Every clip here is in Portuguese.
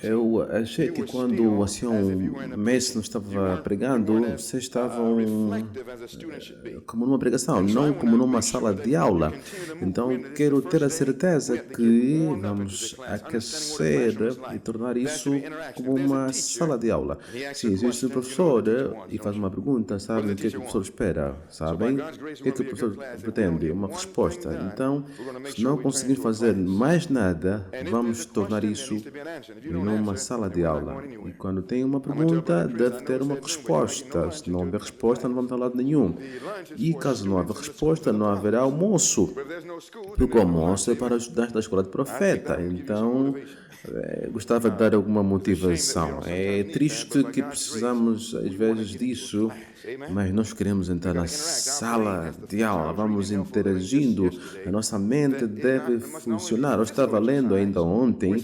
Eu achei que quando o Senhor Mason estava pregando, vocês estavam como numa pregação, não como numa sala de aula. Então, quero ter a certeza que vamos aquecer e tornar isso como uma sala de aula. Se existe um professor e faz uma pergunta, sabem o que é que o professor espera? Sabem o que é que o professor pretende? Uma resposta. Então, se não conseguir fazer mais nada, vamos tornar isso numa sala de aula. E quando tem uma pergunta, deve ter uma resposta. Se não houver resposta, não vamos a lado nenhum. E caso não haver resposta, não haverá almoço. Porque o almoço é para os estudantes da escola de profeta. Então, gostava de dar alguma motivação. É triste que precisamos, às vezes, disso, mas nós queremos entrar na sala de aula, vamos interagindo, a nossa mente deve funcionar. Eu estava lendo ainda ontem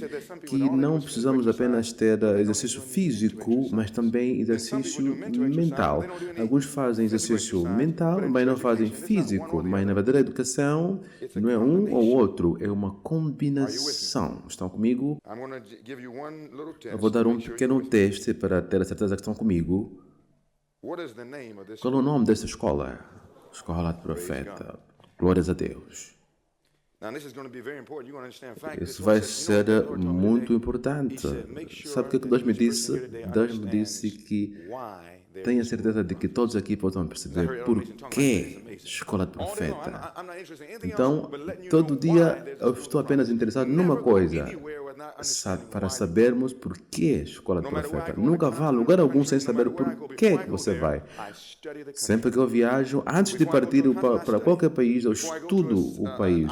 que não precisamos apenas ter exercício físico, mas também exercício mental. Alguns fazem exercício mental, mas não fazem físico. Mas na verdadeira educação não é um ou outro, é uma combinação. Estão comigo? Eu vou dar um pequeno teste para ter a certeza que estão comigo. Qual é o nome dessa escola? Escola de Profeta. Glórias a Deus. Isso vai ser muito importante. Sabe o que Deus me disse? Deus me disse que tenha certeza de que todos aqui possam perceber por que escola de profeta. Então, todo dia eu estou apenas interessado numa coisa, para sabermos por que escola de profeta. Nunca vá a lugar algum sem saber por que você vai. Sempre que eu viajo, antes de partir para qualquer país, eu estudo o país.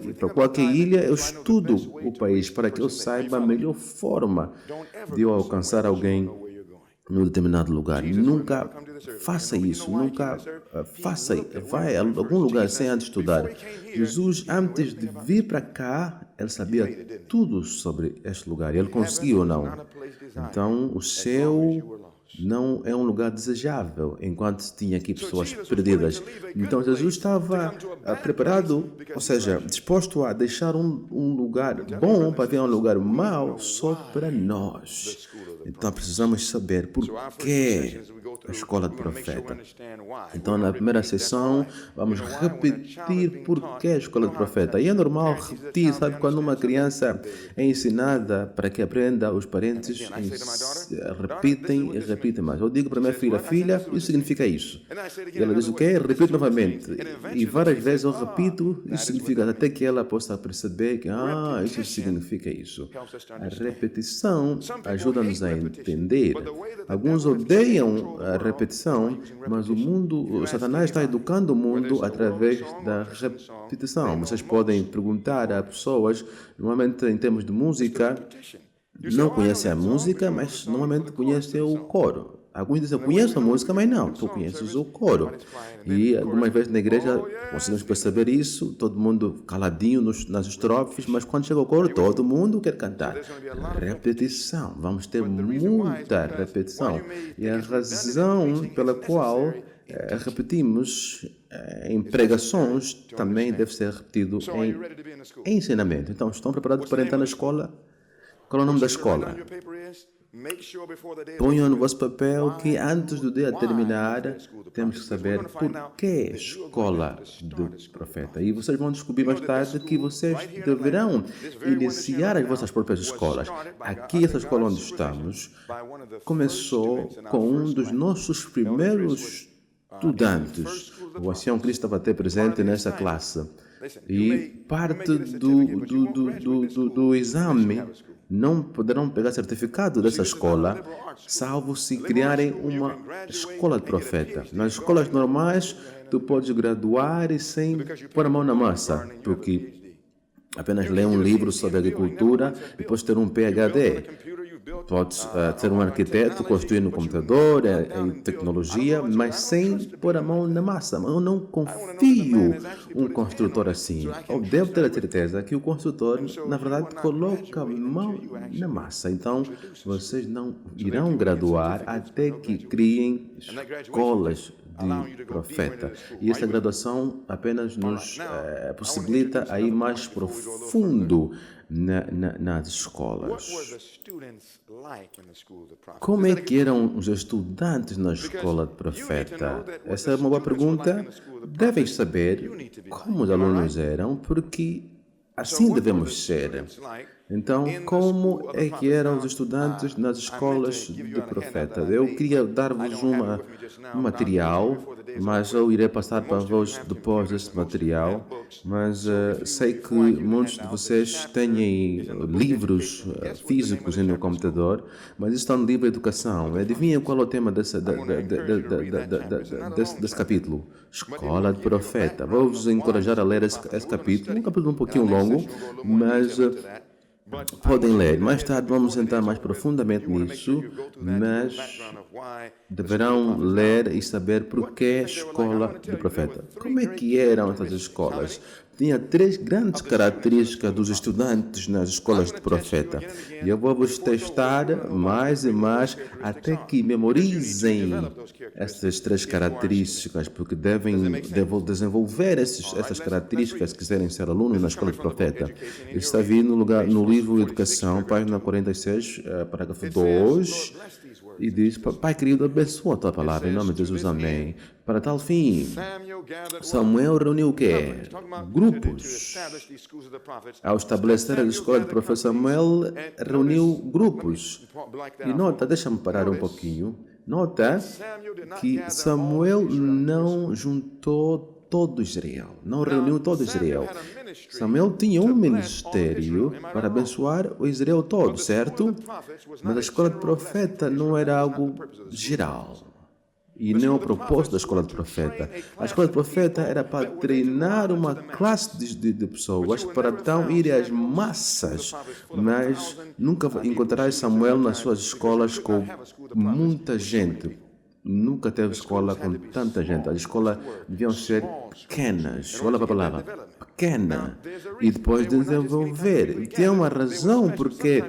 E para qualquer ilha, eu estudo o país para que eu saiba a melhor forma de eu alcançar alguém num determinado lugar. Nunca faça isso, nunca vai a algum lugar sem antes estudar. Jesus, antes de vir para cá, ele sabia tudo sobre este lugar. Ele conseguiu ou não. Então, o céu não é um lugar desejável, enquanto tinha aqui pessoas perdidas. Então, Jesus estava preparado, ou seja, disposto a deixar um lugar bom para vir a um lugar mau só para nós. Então, precisamos saber por que a escola de profeta. Então, na primeira sessão, vamos repetir por que a escola de profeta. E é normal repetir, sabe, quando uma criança é ensinada para que aprenda, os parentes repetem e repetem mais. Eu digo para minha filha, filha, isso significa isso. E ela diz o quê? Repito novamente. E várias vezes eu repito, isso significa até que ela possa perceber que, isso significa isso. A repetição ajuda-nos a entender. Alguns odeiam a repetição, mas o Satanás está educando o mundo através da repetição. Vocês podem perguntar a pessoas, normalmente em termos de música, não conhecem a música, mas normalmente conhecem o coro. Alguns dizem, eu conheço a música, mas não, tu conheces o coro. E algumas vezes na igreja conseguimos perceber isso, todo mundo caladinho nas estrofes, mas quando chega o coro, todo mundo quer cantar. Repetição, vamos ter muita repetição. E a razão pela qual repetimos em pregações também deve ser repetido em ensinamento. Então, estão preparados para entrar na escola? Qual é o nome da escola? Ponham no vosso papel que antes do dia terminar, temos que saber por que escola do profeta. E vocês vão descobrir mais tarde que vocês deverão iniciar as vossas próprias escolas. Aqui, essa escola onde estamos, começou com um dos nossos primeiros estudantes. O Ancião Cristo estava até presente nessa classe. E parte do exame não poderão pegar certificado dessa escola, salvo se criarem uma escola de profeta. Nas escolas normais, tu podes graduar e sem pôr a mão na massa, porque apenas ler um livro sobre agricultura e depois ter um PhD. Podes ser um arquiteto, construir no computador, em tecnologia, mas sem pôr a mão na massa. Eu não confio um construtor assim. Eu devo ter a certeza que o construtor, na verdade, coloca a mão na massa. Então, vocês não irão graduar até que criem escolas de profeta. E essa graduação apenas nos possibilita a ir mais profundo nas escolas. Como é que eram os estudantes na escola de profeta? Essa é uma boa pergunta. Devem saber como os alunos eram, porque assim devemos ser. Então, como é que eram os estudantes nas escolas de profeta? Eu queria dar-vos um material, mas eu irei passar para vós depois deste material. Mas sei que muitos de vocês têm livros físicos no computador, mas isso está no livro de educação. Adivinha qual é o tema desse capítulo? Escola de profeta. Vou-vos encorajar a ler esse capítulo. Um capítulo um pouquinho longo, mas podem ler. Mais tarde vamos entrar mais profundamente nisso, mas deverão ler e saber porque escola de profeta. Como é que eram essas escolas? Tinha 3 grandes características dos estudantes nas escolas de profeta. E eu vou-vos testar mais e mais até que memorizem essas 3 características, porque devem desenvolver essas características se quiserem ser alunos na escola de profeta. Isso está vindo no livro Educação, página 46, parágrafo 2, e diz: Pai querido, abençoa a tua palavra, em nome de Jesus, amém. Para tal fim, Samuel reuniu o quê? Grupos. Ao estabelecer a escola de profeta, Samuel reuniu grupos. E nota, deixa-me parar um pouquinho. Nota que Samuel não juntou todo Israel, não reuniu todo Israel. Samuel tinha um ministério para abençoar o Israel todo, certo? Mas a escola de profeta não era algo geral. E nem o propósito da escola de profeta. A escola de profeta era para treinar uma classe de pessoas para então ir às massas. Mas nunca encontrarás Samuel nas suas escolas com muita gente. Nunca teve escola com tanta gente. As escolas deviam ser pequenas. Olha para a palavra. Pequena. E depois desenvolver. E tem uma razão porque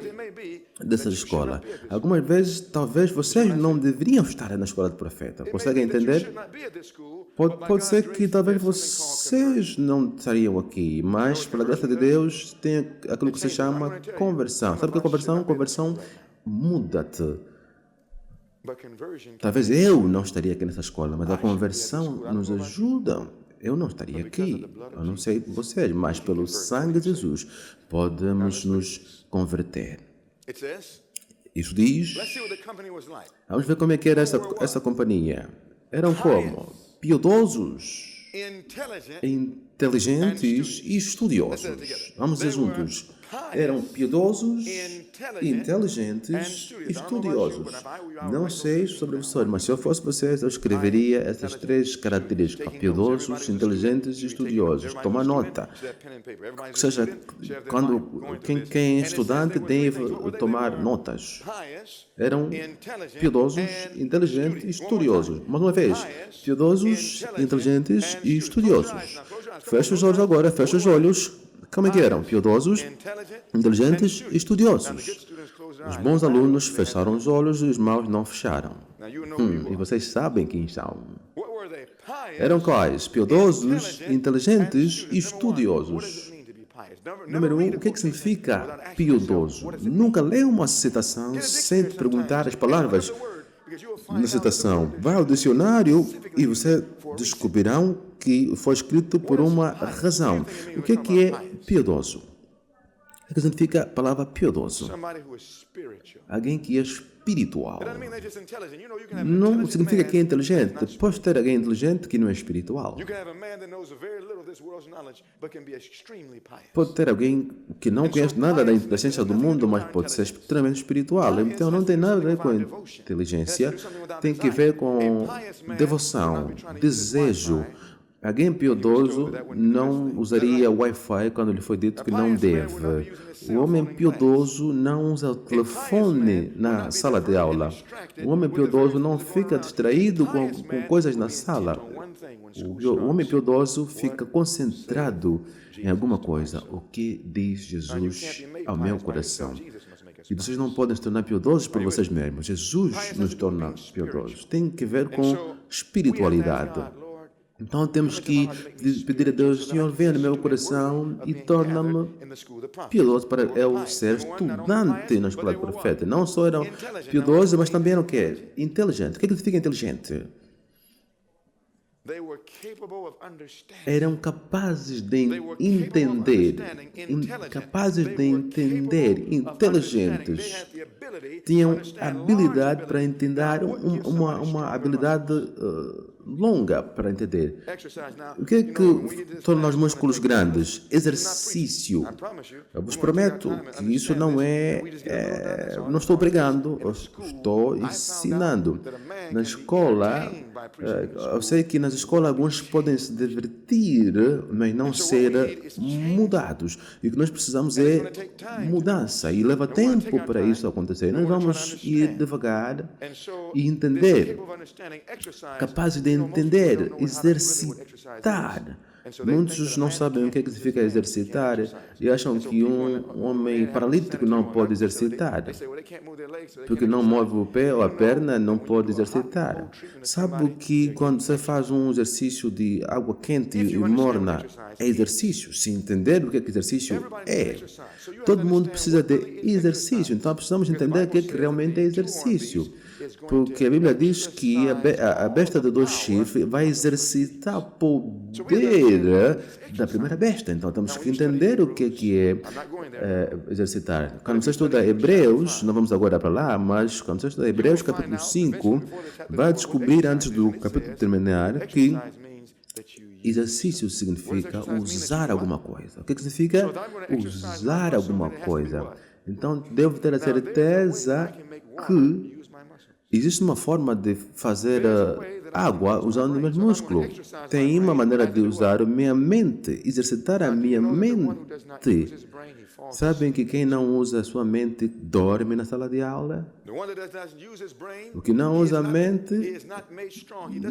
dessa escola. Algumas vezes, talvez vocês não deveriam estar na escola de profeta. Conseguem entender? Pode ser que talvez vocês não estariam aqui, mas, pela graça de Deus, tem aquilo que se chama conversão. Sabe o que é conversão? Conversão muda-te. Talvez eu não estaria aqui nessa escola, mas a conversão nos ajuda. Eu não estaria aqui. Eu não sei vocês, mas pelo sangue de Jesus podemos nos converter. Isso diz. Vamos ver como é que era essa companhia. Eram como? Piedosos, inteligentes e estudiosos. Vamos dizer juntos. Eram piedosos, inteligentes e estudiosos. Não sei sobre vocês, mas se eu fosse vocês, eu escreveria essas 3 características: piedosos, inteligentes e estudiosos. Toma nota. Ou seja, quem é estudante deve tomar notas. Eram piedosos, inteligentes e estudiosos. Mais uma vez, piedosos, inteligentes e estudiosos. Fecha os olhos agora, fecha os olhos. Como é que eram? Piedosos, inteligentes e estudiosos. Os bons alunos fecharam os olhos e os maus não fecharam. E vocês sabem quem são. Eram quais? Piedosos, inteligentes e estudiosos. Número 1, o que significa piedoso? Nunca lê uma citação sem te perguntar as palavras na citação. Vai ao dicionário e você descobrirão que foi escrito por uma razão. O que é piedoso? O que significa a palavra piedoso? Alguém que é espiritual. Não significa que é inteligente. Pode ter alguém inteligente que não é espiritual. Pode ter alguém que não conhece nada da ciência do mundo, mas pode ser extremamente espiritual. Então não tem nada a ver com inteligência. Tem que ver com devoção, desejo. Alguém piedoso não usaria Wi-Fi quando lhe foi dito que não deve. O homem piedoso não usa o telefone na sala de aula. O homem piedoso não fica distraído com coisas na sala. O homem piedoso fica concentrado em alguma coisa. O que diz Jesus ao meu coração? E vocês não podem se tornar piedosos por vocês mesmos. Jesus nos torna piedosos. Tem que ver com espiritualidade. Então temos que pedir a Deus, Senhor, venha no meu coração e torna-me piedoso para eu ser estudante na escola do profeta. Não só era piedoso, mas também era o quê? Inteligente. O que significa inteligente? Eram capazes de entender, inteligentes. Tinham habilidade para entender, uma habilidade longa para entender. O que é que torna os músculos grandes? Exercício. Eu vos prometo que isso não não estou pregando, eu estou ensinando. Na escola, eu sei que nas escolas alguns podem se divertir, mas não ser mudados. E o que nós precisamos é mudança. E leva tempo para isso acontecer. Nós vamos ir devagar e entender. Capazes de entender, exercitar. Muitos não sabem o que significa exercitar e acham que um homem paralítico não pode exercitar. Porque não move o pé ou a perna, não pode exercitar. Sabe que quando você faz um exercício de água quente e morna, é exercício. Se entender o que exercício é. Todo mundo precisa de exercício, então precisamos entender o que realmente é exercício. Porque a Bíblia diz que a besta de 2 chifres vai exercitar o poder da primeira besta. Então temos que entender o que é exercitar. Quando você estuda Hebreus, não vamos agora para lá, mas quando você estuda Hebreus capítulo 5, vai descobrir antes do capítulo terminar que exercício significa usar alguma coisa. O que significa usar alguma coisa? Então devo ter a certeza que existe uma forma de fazer água usando o meu músculo. Tem uma maneira de usar a minha mente, exercitar a minha mente. Sabem que quem não usa a sua mente dorme na sala de aula? O que não usa a mente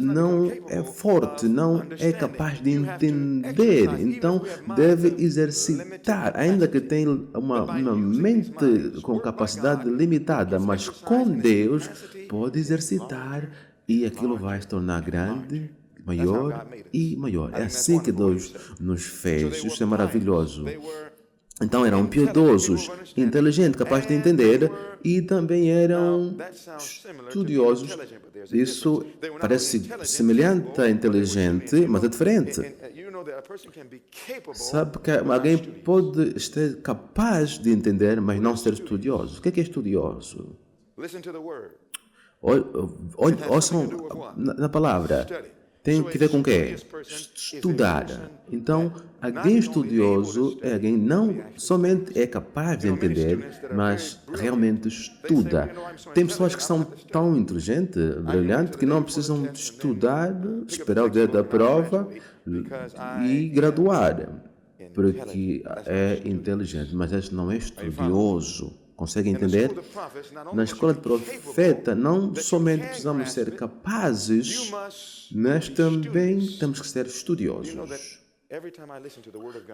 não é forte, não é capaz de entender. Então, deve exercitar, ainda que tenha uma mente com capacidade limitada, mas com Deus pode exercitar e aquilo vai se tornar grande, maior e maior. É assim que Deus nos fez. Isso é maravilhoso. Então eram piedosos, inteligentes, capazes de entender e também eram estudiosos. Isso parece semelhante a inteligente, mas é diferente. Sabe que alguém pode ser capaz de entender, mas não ser estudioso. O que é estudioso? Ouçam na palavra. Tem que ver com o quê? Estudar. Então, alguém estudioso é alguém não somente é capaz de entender, mas realmente estuda. Tem pessoas que são tão inteligentes, brilhantes, que não precisam estudar, esperar o dia da prova e graduar, porque é inteligente, mas este não é estudioso. Consegue entender? Na escola de profeta, não somente precisamos ser capazes, mas também temos que ser estudiosos.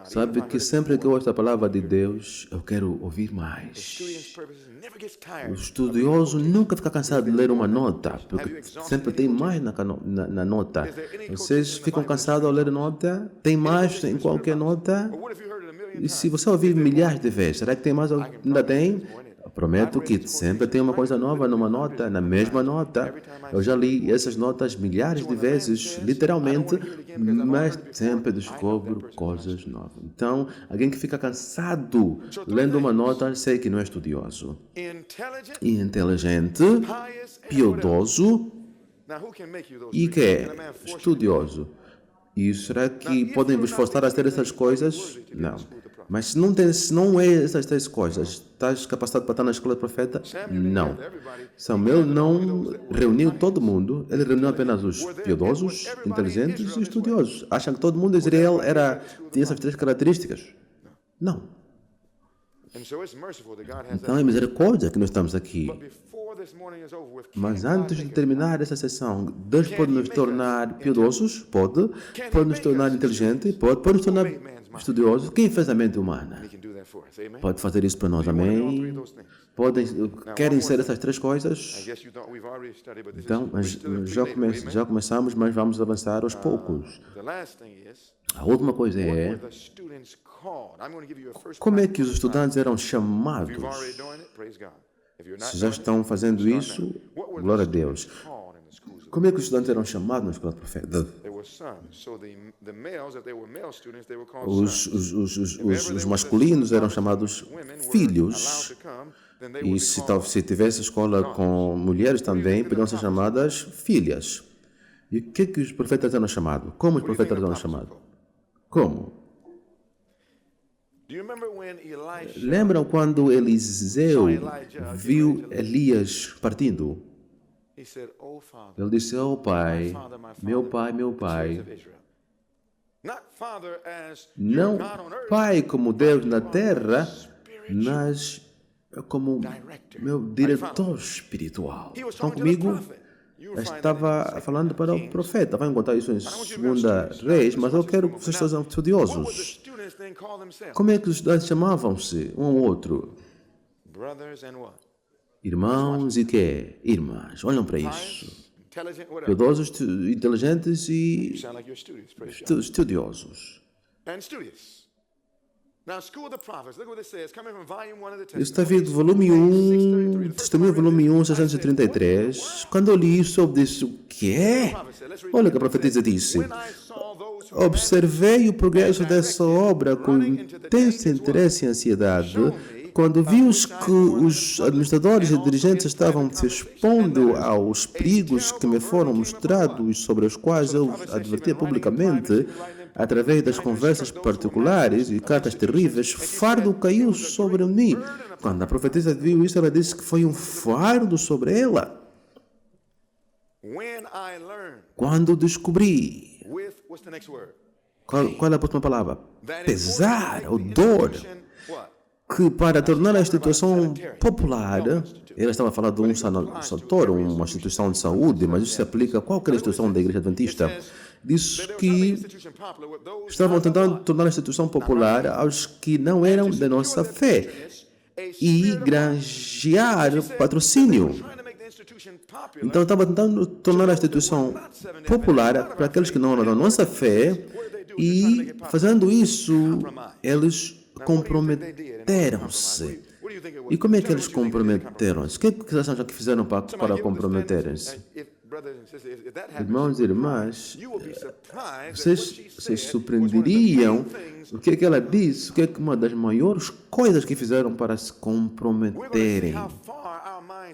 Sabe que sempre que eu ouço a palavra de Deus, eu quero ouvir mais. O estudioso nunca fica cansado de ler uma nota, porque sempre tem mais na nota. Vocês ficam cansados ao ler a nota? Tem mais em qualquer nota? E se você ouvir milhares de vezes, será que tem mais? Ainda tem? Eu prometo que sempre tem uma coisa nova numa nota, na mesma nota. Eu já li essas notas milhares de vezes, literalmente, mas sempre descubro coisas novas. Então, alguém que fica cansado lendo uma nota, sei que não é estudioso. E inteligente, piedoso e que é estudioso. E será que podem vos forçar a ter essas coisas? Não. Mas se não é essas 3 coisas, estás capacitado para estar na escola do profeta? Não. Samuel não reuniu todo mundo, ele reuniu apenas os piedosos, inteligentes e estudiosos. Acham que todo mundo de Israel tinha essas 3 características? Não. Então é misericórdia que nós estamos aqui. Mas antes de terminar essa sessão, Deus pode nos tornar piedosos? Pode. Pode nos tornar inteligentes? Pode nos tornar estudiosos? Quem fez a mente humana? Pode fazer isso para nós, amém? Querem ser essas três coisas? Então, já começamos, mas vamos avançar aos poucos. A última coisa é, como é que os estudantes eram chamados? Se já estão fazendo isso, glória a Deus. Como é que os estudantes eram chamados na escola do profeta? Os masculinos eram chamados filhos. E se tivesse escola com mulheres também, podiam ser chamadas filhas. E o que os profetas eram chamados? Como os profetas eram chamados? Como? Lembram quando Eliseu viu Elias partindo? Ele disse, oh pai, meu pai, meu pai. Não pai como Deus na terra, mas como meu diretor espiritual. Estão comigo? Eu estava falando para o profeta. Vai encontrar isso em 2 Reis, mas eu quero que vocês sejam estudiosos. Como é que os estudantes chamavam-se um ao outro? Irmãos e quê? Irmãs. Olham para isso. Piedosos, inteligentes e estudiosos. Isso está vindo do volume 1, Testemunho volume 1, 633. Quando eu li isso, eu disse, o quê? Olha o que a profetisa disse. Observei o progresso dessa obra com intenso interesse e ansiedade. Quando vi que os administradores e dirigentes estavam se expondo aos perigos que me foram mostrados, sobre os quais eu advertia publicamente, através das conversas particulares e cartas terríveis, fardo caiu sobre mim. Quando a profetisa viu isso, ela disse que foi um fardo sobre ela. Quando descobri, qual é a próxima palavra? Pesar, ou dor, que para tornar a instituição popular, ela estava falando de um sanatório, uma instituição de saúde, mas isso se aplica a qualquer instituição da Igreja Adventista. Diz que estavam tentando tornar a instituição popular aos que não eram da nossa fé e granjear patrocínio. Então, estava tentando tornar a instituição popular para aqueles que não eram da nossa fé e, fazendo isso, eles comprometeram-se. E como é que eles comprometeram-se? O que vocês acham que fizeram para comprometerem-se? Irmãos e irmãs, vocês surpreenderiam o que é que ela disse, o que é que uma das maiores coisas que fizeram para se comprometerem.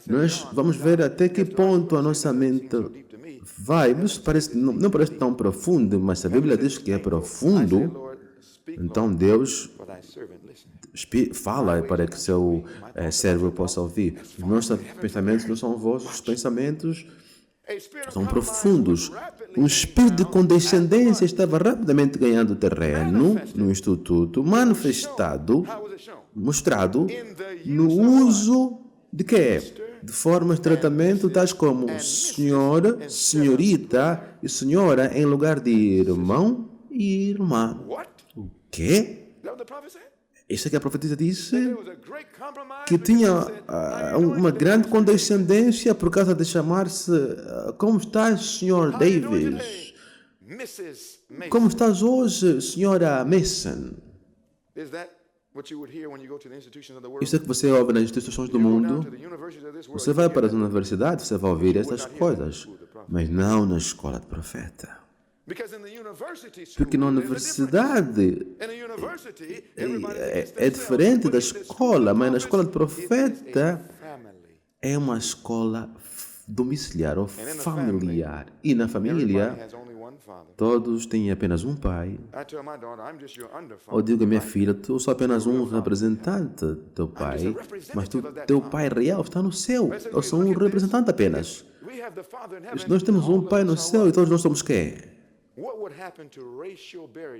Nós vamos ver até que ponto a nossa mente vai. Isso não parece tão profundo, mas se a Bíblia diz que é profundo, então Deus fala para que seu servo possa ouvir. Os meus pensamentos não são vossos pensamentos, são profundos. Um espírito de condescendência estava rapidamente ganhando terreno no Instituto, mostrado no uso de quê? De formas de tratamento tais como senhor, senhorita e senhora em lugar de irmão e irmã. O quê? Isso é que a profetisa disse, que tinha uma grande condescendência por causa de chamar-se como estás, Sr. Davis? Como estás hoje, Sra. Mason? Isso é que você ouve nas instituições do mundo. Você vai para as universidades, você vai ouvir essas coisas, mas não na escola de profeta. Porque na universidade é diferente da escola, mas na escola de profeta é uma escola domiciliar ou familiar. E na família, todos têm apenas um pai. Eu digo a minha filha, tu só apenas um representante do teu pai, mas teu pai real está no céu. Eu sou um representante apenas. Nós temos um pai no céu e todos nós somos quem?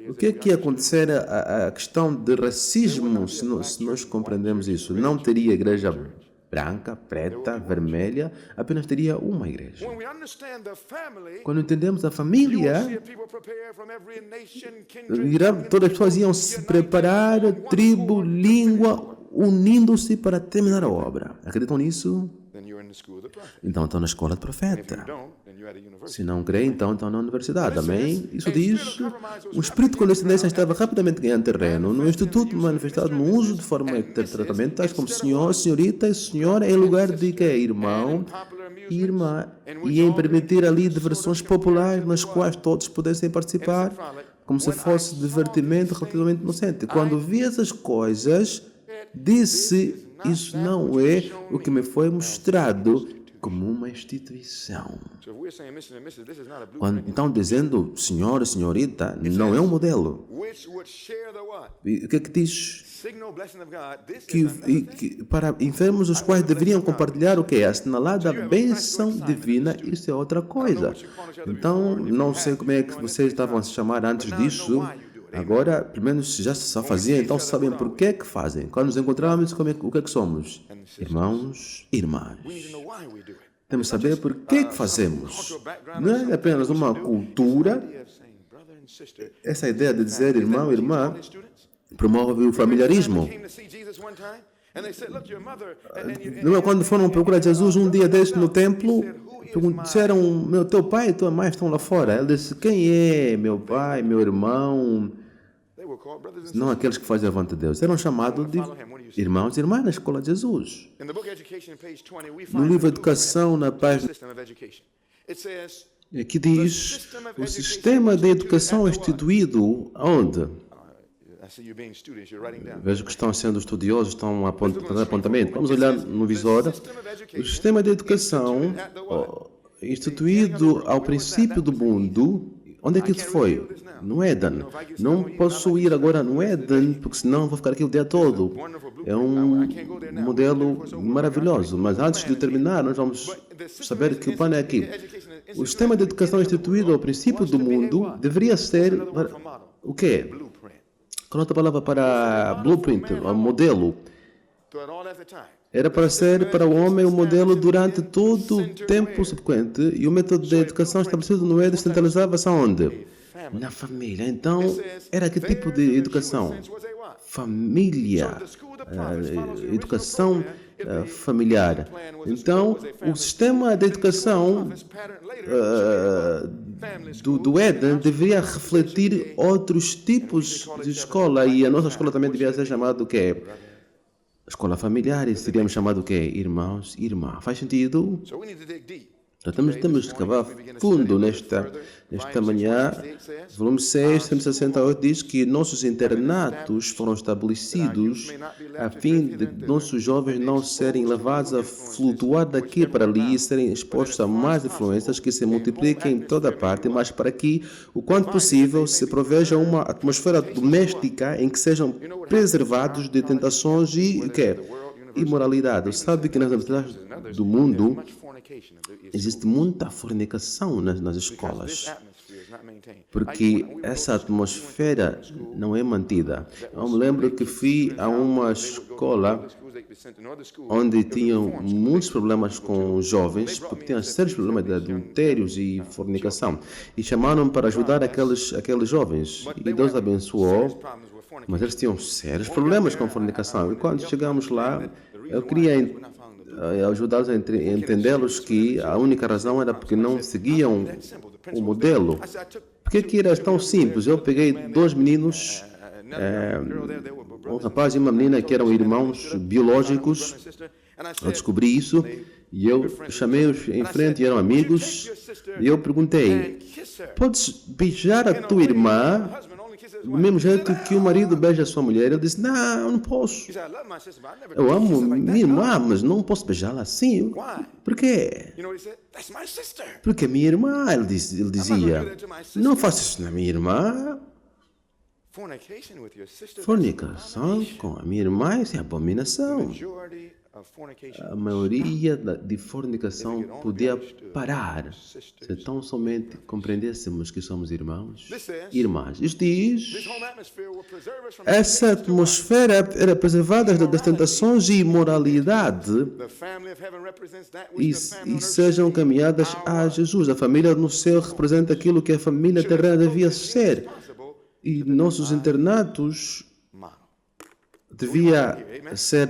O que é que ia acontecer a questão de racismo se nós compreendemos isso? Não teria igreja branca, preta, vermelha, apenas teria uma igreja. Quando entendemos a família, todas as pessoas iam se preparar, tribo, língua, unindo-se para terminar a obra. Acreditam nisso? Então estão na escola do profeta. Se não crê, então estão na universidade. Amém? Isso diz, o espírito de condescendência estava rapidamente ganhando terreno no instituto manifestado no uso de forma de tratamento, tais como senhor, senhorita e senhora, em lugar de que é irmão e irmã, e em permitir ali diversões populares nas quais todos pudessem participar, como se fosse divertimento relativamente inocente. Quando vi essas coisas, disse, isso não é o que me foi mostrado como uma instituição. Então, dizendo senhor, senhorita, não é um modelo. E o que é que diz? Que para enfermos os quais deveriam compartilhar o que é assinalada bênção divina, isso é outra coisa. Então, não sei como é que vocês estavam a se chamar antes disso. Agora, pelo menos já se fazia, então sabem por que é que fazem. Quando nos encontramos, o que é que somos? Irmãos, irmãs. Temos que saber por que é que fazemos. Não é apenas uma cultura. Essa ideia de dizer irmão, irmã, promove o familiarismo. Não é quando foram procurar Jesus um dia deste no templo, disseram, teu pai e tua mãe estão lá fora. Ele disse, quem é meu pai, meu irmão? Não aqueles que fazem a vontade de Deus. Eram chamados de irmãos e irmãs na escola de Jesus. No livro Educação, na página, aqui diz, o sistema de educação instituído onde? Vejo que estão sendo estudiosos, estão apontando apontamento. Vamos olhar no visor. O sistema de educação instituído ao princípio do mundo, onde é que isso foi? No Éden. Não posso ir agora no Éden, porque senão vou ficar aqui o dia todo. É um modelo maravilhoso, mas antes de terminar, nós vamos saber que o plano é aqui. O sistema de educação instituído ao princípio do mundo deveria ser o quê? Qual outra palavra para blueprint, modelo? Era para ser para o homem o modelo durante todo o tempo subsequente, e o método de educação estabelecido no Éden centralizava-se aonde? Na família. Então, era que tipo de educação? Família. Educação familiar. Então, o sistema de educação do Éden deveria refletir outros tipos de escola, e a nossa escola também deveria ser chamada o quê? Escola familiar, e seríamos chamados o quê? Irmãos e irmã. Faz sentido? Então, temos de cavar fundo nesta manhã. Volume 6, 168 diz que nossos internatos foram estabelecidos a fim de nossos jovens não serem levados a flutuar daqui para ali e serem expostos a mais influências que se multipliquem em toda parte, mas para que, o quanto possível, se proveja uma atmosfera doméstica em que sejam preservados de tentações e imoralidade. Sabe que nas universidades do mundo existe muita fornicação nas escolas, porque essa atmosfera não é mantida. Eu me lembro que fui a uma escola onde tinham muitos problemas com os jovens, porque tinham sérios problemas de adultérios e fornicação, e chamaram-me para ajudar aqueles jovens, e Deus abençoou, mas eles tinham sérios problemas com fornicação. E quando chegamos lá, eu queria ajudá-los a entendê-los que a única razão era porque não seguiam o modelo. Por que era tão simples? Eu peguei dois meninos, um rapaz e uma menina que eram irmãos biológicos. Eu descobri isso e eu chamei-os em frente e eram amigos. E eu perguntei, podes beijar a tua irmã do mesmo jeito que o marido beija a sua mulher? Ele disse, não, eu não posso. Eu amo minha irmã, mas não posso beijá-la assim. Por quê? Porque é minha irmã, ele dizia. Não faço isso na minha irmã. Fornicação com a minha irmã, isso é abominação. a maioria de fornicação podia parar se tão somente compreendêssemos que somos irmãos e irmãs. Isto diz, essa atmosfera era preservada das tentações e imoralidade e sejam caminhadas a Jesus. A família no céu representa aquilo que a família terrena devia ser. E nossos internatos devia ser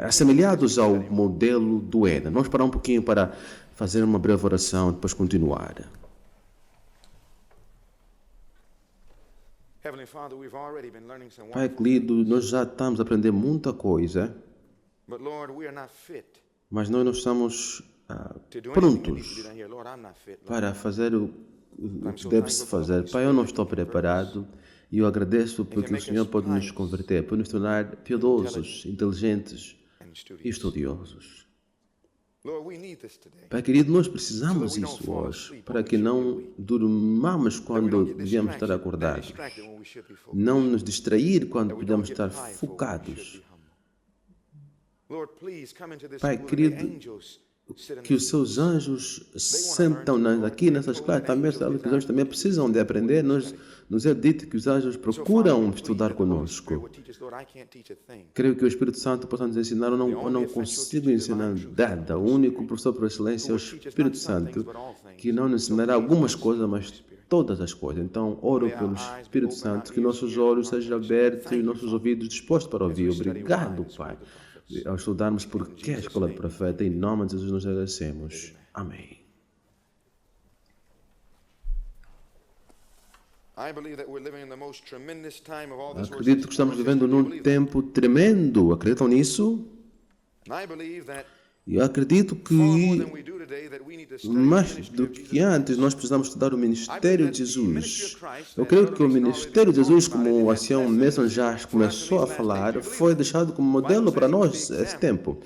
assemelhados ao modelo do Éden. Vamos parar um pouquinho para fazer uma breve oração e depois continuar. Pai querido, nós já estamos a aprender muita coisa, mas nós não estamos prontos para fazer o que deve-se fazer. Pai, eu não estou preparado. E eu agradeço porque o Senhor pode nos converter, pode nos tornar piedosos, inteligentes e estudiosos. Pai querido, nós precisamos disso hoje, para que não durmamos quando devemos estar acordados, não nos distrair quando podemos estar focados. Pai querido, que os seus anjos sentam aqui nessas classes, também os anjos também precisam de aprender. Nos é dito que os anjos procuram estudar conosco. Creio que o Espírito Santo possa nos ensinar. Eu não consigo ensinar nada. O único professor por excelência é o Espírito Santo, que não nos ensinará algumas coisas, mas todas as coisas. Então, oro pelo Espírito Santo, que nossos olhos sejam abertos e nossos ouvidos dispostos para ouvir. Obrigado, Pai, ao estudarmos por que a escola do profeta. Em nome de Jesus nos agradecemos. Amém. Acredito que estamos vivendo num tempo tremendo. Acreditam nisso? E eu acredito que, mais do que antes, nós precisamos estudar o ministério de Jesus. Eu creio que o ministério de Jesus, como o ancião Mason já começou a falar, foi deixado como modelo para nós esse tempo.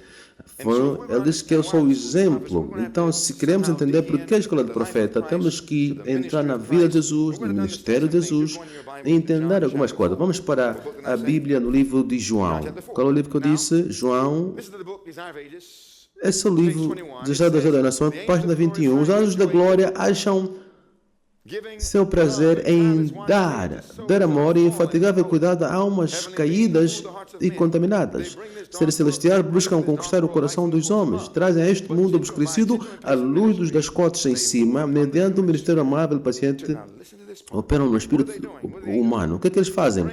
Ele disse que eu sou o exemplo. Então, se queremos entender por que a escola do profeta, temos que entrar na vida de Jesus, no ministério de Jesus, e entender algumas coisas. Vamos para a Bíblia no livro de João. Qual é o livro que eu disse? João. Esse é o livro de Estado da Nação, página 21. Os anjos da glória acham seu prazer em dar amor e infatigável cuidado a almas caídas e contaminadas. Seres celestiais buscam conquistar o coração dos homens, trazem a este mundo obscurecido a luz dos descotes em cima, mediante um ministério amável e paciente, operam no espírito humano. O que é que eles fazem?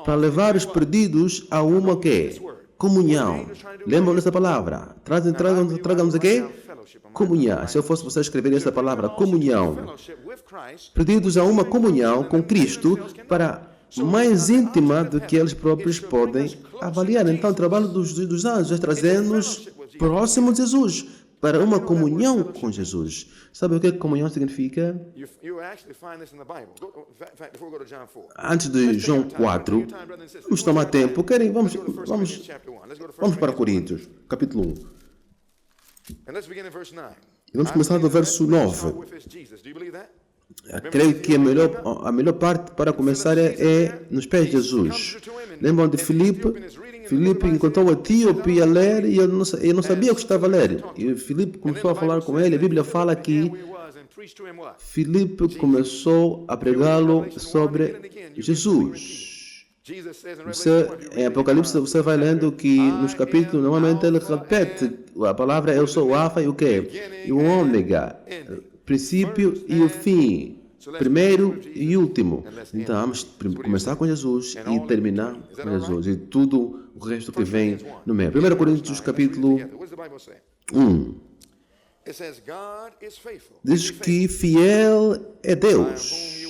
Para levar os perdidos a uma que comunhão. Lembram dessa palavra? Tragam-nos aqui? Comunhão. Se eu fosse você escrever essa palavra, comunhão. Perdidos a uma comunhão com Cristo para mais íntima do que eles próprios podem avaliar. Então, o trabalho dos anjos é trazer-nos próximo de Jesus, para uma comunhão com Jesus. Sabe o que comunhão significa? Antes de João 4, vamos tomar tempo. Vamos para Coríntios, capítulo 1. E vamos começar do verso 9. Creio que a melhor parte para começar é nos pés de Jesus. Lembram de Filipe? Filipe encontrou o etíope a ler e ele não sabia o que estava a ler. E Filipe começou a falar com ele. A Bíblia fala que Filipe começou a pregá-lo sobre Jesus. Em Apocalipse você vai lendo que nos capítulos normalmente ele repete a palavra eu sou o alfa e o quê? E o ômega, princípio e o fim, primeiro e último. Então vamos começar com Jesus e terminar com Jesus e tudo o resto que vem no meio. 1 Coríntios capítulo 1 diz que fiel é Deus.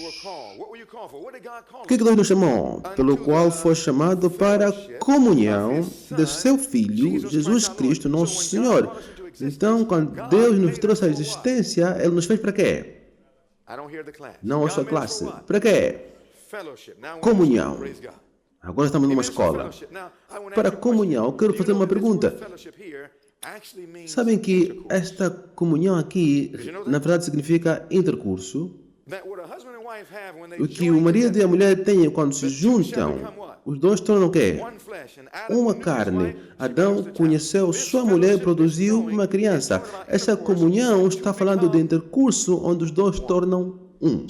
O que Deus nos chamou? Pelo qual foi chamado para a comunhão de seu Filho, Jesus Cristo, nosso Senhor. Então, quando Deus nos trouxe à existência, Ele nos fez para quê? Não ouço a classe. Para quê? Comunhão. Agora estamos numa escola. Para comunhão, eu quero fazer uma pergunta. Sabem que esta comunhão aqui, na verdade, significa intercurso? O que o marido e a mulher têm quando se juntam, os dois tornam o quê? Uma carne. Adão conheceu sua mulher e produziu uma criança. Essa comunhão está falando de intercurso onde os dois tornam um.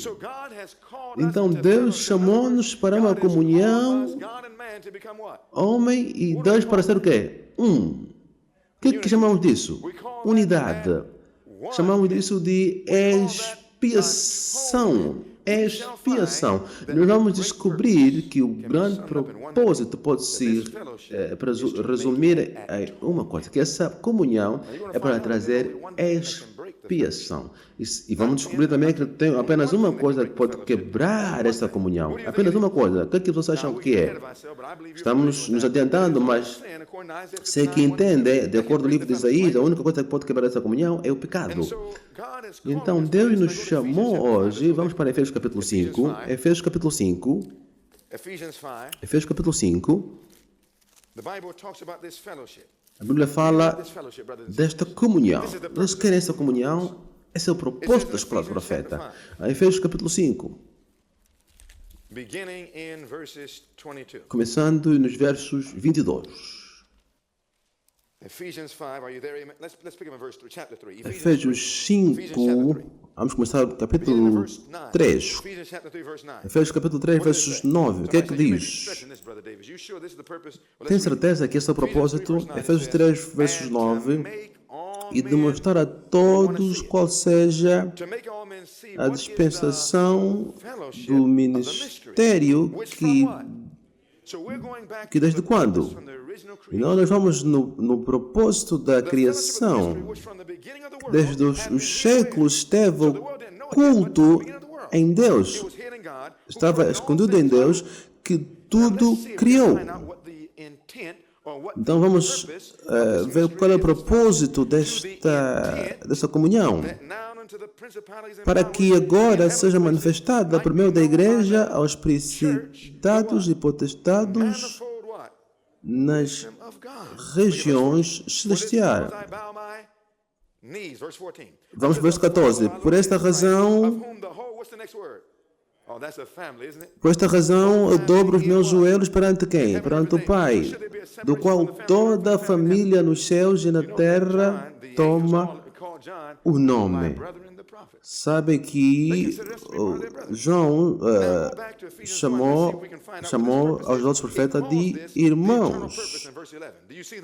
Então Deus chamou-nos para uma comunhão, homem e Deus para ser o quê? Um. O que chamamos disso? Unidade. Chamamos disso de expiação. Expiação. Nós vamos descobrir que o grande propósito pode se resumir em uma coisa, que essa comunhão é para trazer expiação. E vamos descobrir também que tem apenas uma coisa que pode quebrar essa comunhão. Apenas uma coisa. O que vocês acham que é? Estamos nos adiantando, mas sei que entende, de acordo com o livro de Isaías, a única coisa que pode quebrar essa comunhão é o pecado. Então Deus nos chamou hoje, vamos para Efésios capítulo 5. Efésios capítulo 5. Efésios capítulo 5. A Bíblia fala desta comunhão. Nós queremos essa comunhão. Esse é o propósito da escola do profeta. Efésios capítulo 5. Começando nos versos 22. Efésios 5, are you there? Let's pick up in verse 3, chapter 3. Efésios 5, vamos começar o capítulo 3. Efésios capítulo 3, versos 9. O que é que diz? Tem certeza que esse é o propósito? Efésios 3, versos 9. E demonstrar a todos qual seja a dispensação do ministério que desde quando? Então nós vamos no propósito da criação. Desde os séculos esteve oculto em Deus. Estava escondido em Deus que tudo criou. Então vamos ver qual é o propósito desta comunhão. Para que agora seja manifestada por meio da igreja aos principados e potestades nas regiões celestiais. Vamos para o verso 14. Por esta razão eu dobro os meus joelhos perante quem? Perante o Pai, do qual toda a família nos céus e na terra toma o nome. Sabe que João chamou aos outros profetas de irmãos.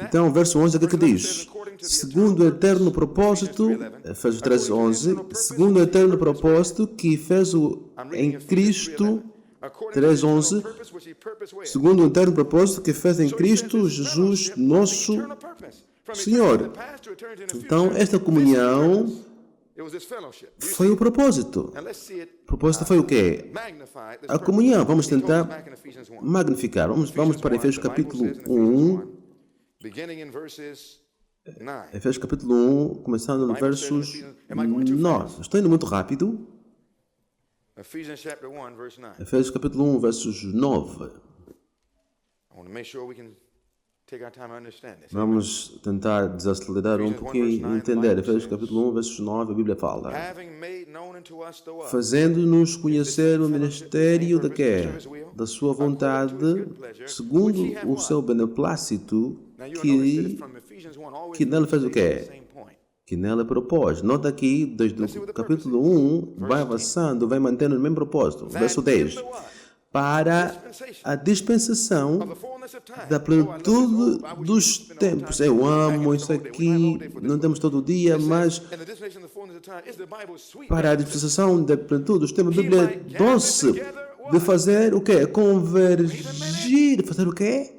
Então, verso 11, o que diz? Segundo o eterno propósito, Efésios 13, 11, segundo o eterno propósito que fez em Cristo, 3, 11, segundo o eterno propósito que fez em Cristo Jesus, nosso Senhor. Então, esta comunhão foi o propósito. O propósito foi o quê? A comunhão. Vamos tentar magnificar. Vamos para Efésios capítulo 1. Efésios capítulo 1, começando no versos 9. Estou indo muito rápido. Efésios capítulo 1, versos 9. Vamos tentar desacelerar um pouquinho e entender. Efésios capítulo 1, versos 9, a Bíblia fala: fazendo-nos conhecer o ministério de quê? Da sua vontade, segundo o seu beneplácito, que nele fez o quê? Que nele propôs. Nota aqui, desde o capítulo 1, vai avançando, vai mantendo o mesmo propósito. Verso 10. Para a dispensação da plenitude dos tempos. Eu amo isso aqui, não temos todo dia, mas para a dispensação da plenitude dos tempos, a Bíblia é doce de fazer o quê? Convergir. Fazer o quê?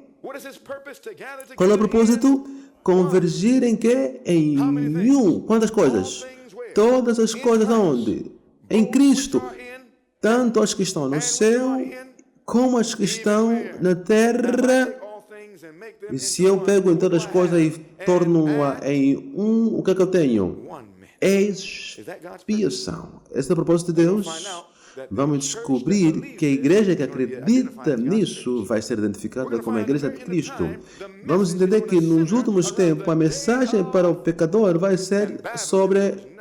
Qual é o propósito? Convergir em quê? Em um. Quantas coisas? Todas as coisas aonde? Em Cristo. Tanto as que estão no céu, como as que estão na terra. E se eu pego em todas as coisas e torno-a em um, o que é que eu tenho? Expiação. Esse é o propósito de Deus. Vamos descobrir que a igreja que acredita nisso vai ser identificada como a igreja de Cristo. Vamos entender que nos últimos tempos a mensagem para o pecador vai ser sobre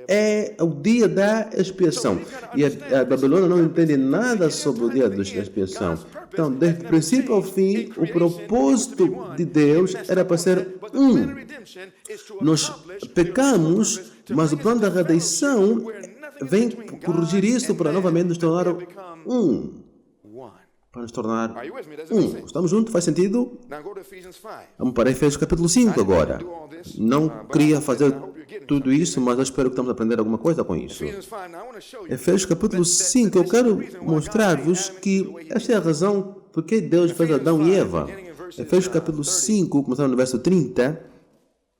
é o dia da expiação. E a Babilônia não entende nada sobre o dia da expiação. Então, desde o princípio ao fim, o propósito de Deus era para ser um. Nós pecamos, mas o plano da redenção vem corrigir isso para novamente nos tornar um. Para nos tornar um. Estamos juntos? Faz sentido? Vamos para Efésios capítulo 5 agora. Não queria fazer tudo isso, mas eu espero que estamos a aprender alguma coisa com isso. Efésios capítulo 5, eu quero mostrar-vos que esta é a razão por que Deus fez Adão e Eva. Efésios capítulo 5, começando no verso 30,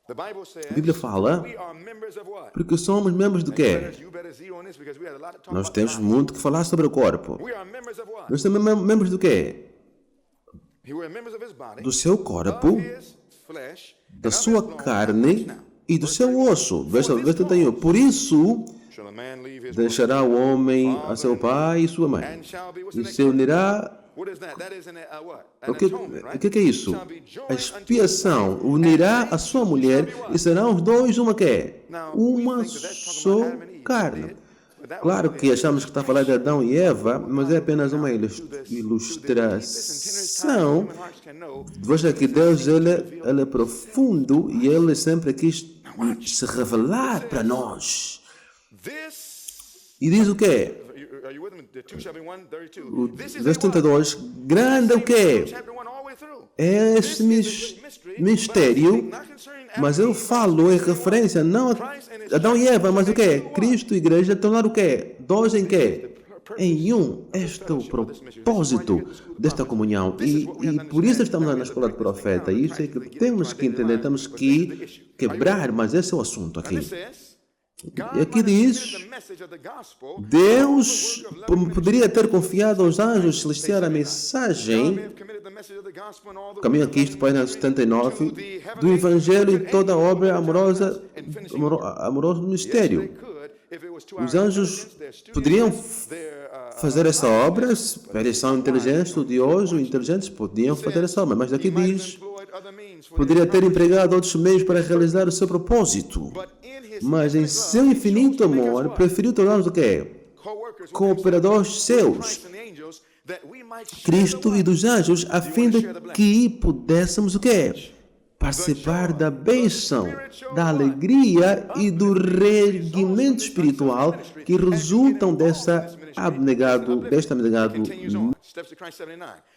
a Bíblia fala, porque somos membros do quê? Nós temos muito que falar sobre o corpo. Nós somos membros do quê? Do seu corpo, da sua carne e do seu osso. Verso 31. Por isso, deixará o homem a seu pai e sua mãe, e se unirá. O que é isso? A expiação unirá a sua mulher e serão os dois uma quê? Uma só carne. Claro que achamos que está a falar de Adão e Eva, mas é apenas uma ilustração. Veja que Deus ele é profundo e Ele sempre quis se revelar para nós. E diz o quê? O verso 32, grande é o quê? É esse mistério, mas eu falo em referência não a Adão e Eva, mas o quê? Cristo e Igreja tornar o quê? Dois em quê? Em um. Este é o propósito desta comunhão. E por isso estamos na escola do profeta. E isso é que temos que entender, temos que quebrar, mas esse é o assunto aqui. E aqui diz, Deus poderia ter confiado aos anjos celestiais a mensagem, caminho aqui, isto página 79, do Evangelho e toda a obra amoroso mistério. Os anjos poderiam fazer essa obra, eles são inteligentes, estudiosos, inteligentes, podiam fazer essa obra, mas aqui diz, poderia ter empregado outros meios para realizar o seu propósito. Mas em seu infinito amor, preferiu tornar-nos o quê? Cooperadores seus, Cristo e dos anjos, a fim de que pudéssemos o quê? Participar da bênção, da alegria e do reerguimento espiritual que resultam desta abnegado.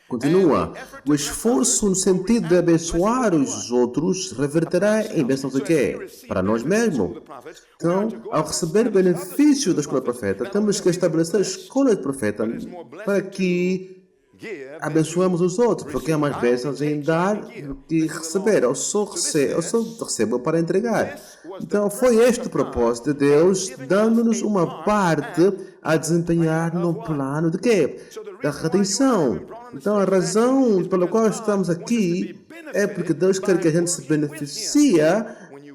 Continua. O esforço no sentido de abençoar os outros reverterá em bênçãos de quê? Para nós mesmos. Então, ao receber benefício da escola do profeta, temos que estabelecer a escola do profeta para que abençoamos os outros, porque há mais bênçãos em dar do que receber. Eu só recebo para entregar. Então, foi este o propósito de Deus, dando-nos uma parte a desempenhar no plano de quê? Da redenção. Então, a razão pela qual estamos aqui é porque Deus quer que a gente se beneficie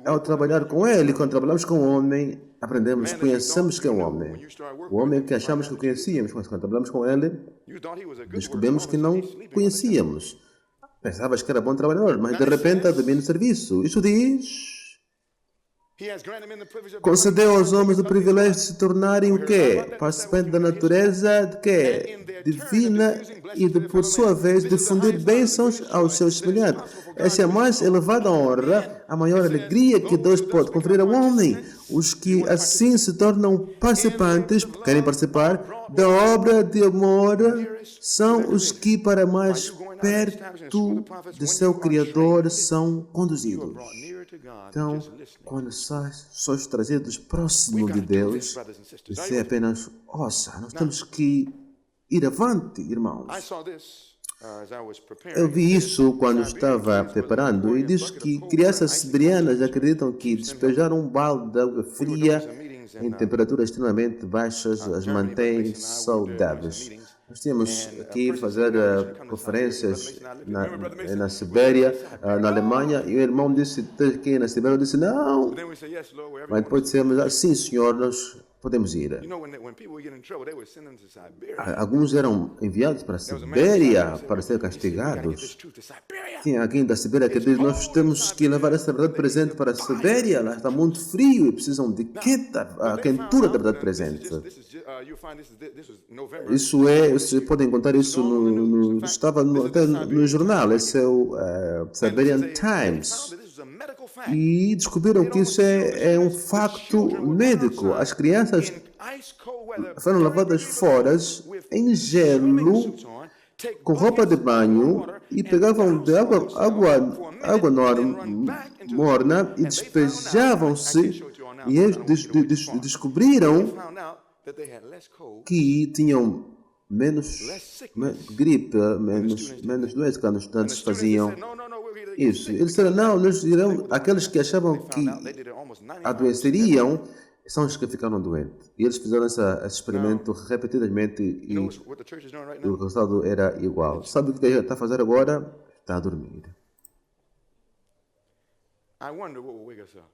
ao trabalhar com Ele. Quando trabalhamos com o homem, aprendemos, conhecemos que é um homem. O homem que achamos que conhecíamos, mas quando trabalhamos com Ele, descobrimos que não conhecíamos. Pensavas que era bom trabalhador, mas de repente domina o serviço. Isso diz... Concedeu aos homens o privilégio de se tornarem o quê? Participantes da natureza de quê? Divina e de, por sua vez, difundir bênçãos aos seus semelhantes. Essa é a mais elevada honra, a maior alegria que Deus pode conferir ao homem. Os que assim se tornam participantes, querem participar da obra de amor, são os que para mais perto de seu Criador são conduzidos. Então, quando sois trazidos próximo de Deus, isso é apenas, ouça, nós temos que ir avante, irmãos. Eu vi isso quando estava preparando e diz que crianças siberianas acreditam que despejar um balde de água fria em temperaturas extremamente baixas as mantém saudáveis. Nós tínhamos aqui fazer conferências na Sibéria, na Alemanha, e o irmão disse aqui na Sibéria, eu disse, não. Mas depois dissemos, sim senhor, nós podemos ir. You know, when people would get in trouble, they would send them to Siberia. Alguns eram enviados para a Sibéria para ser We got to get this castigados. truth to Siberia. Tinha alguém da Sibéria que diz: nós temos que levar essa verdade presente para a Sibéria. Lá está muito frio e precisam de a quentura da verdade presente. You'll find this was November. Vocês podem encontrar isso estava até no jornal. Esse é o Siberian Times. This was a medical fact. E descobriram que isso é um facto médico. As crianças Ice cold weather. foram lavadas fora em gelo, com roupa de banho, e pegavam de água morna e despejavam-se, e eles descobriram Found out that they had less cold. que tinham menos gripe, menos doença que antes faziam. Said, no, we're either Isso. Eles disseram: não, nós irão. Aqueles que achavam que they did it almost 90. adoeceriam são os que ficaram doentes. E eles fizeram esse experimento repetidamente e What the church is doing right o now? resultado era igual. Sabe o que está a fazer agora? Está a dormir. I wonder what will wake us up.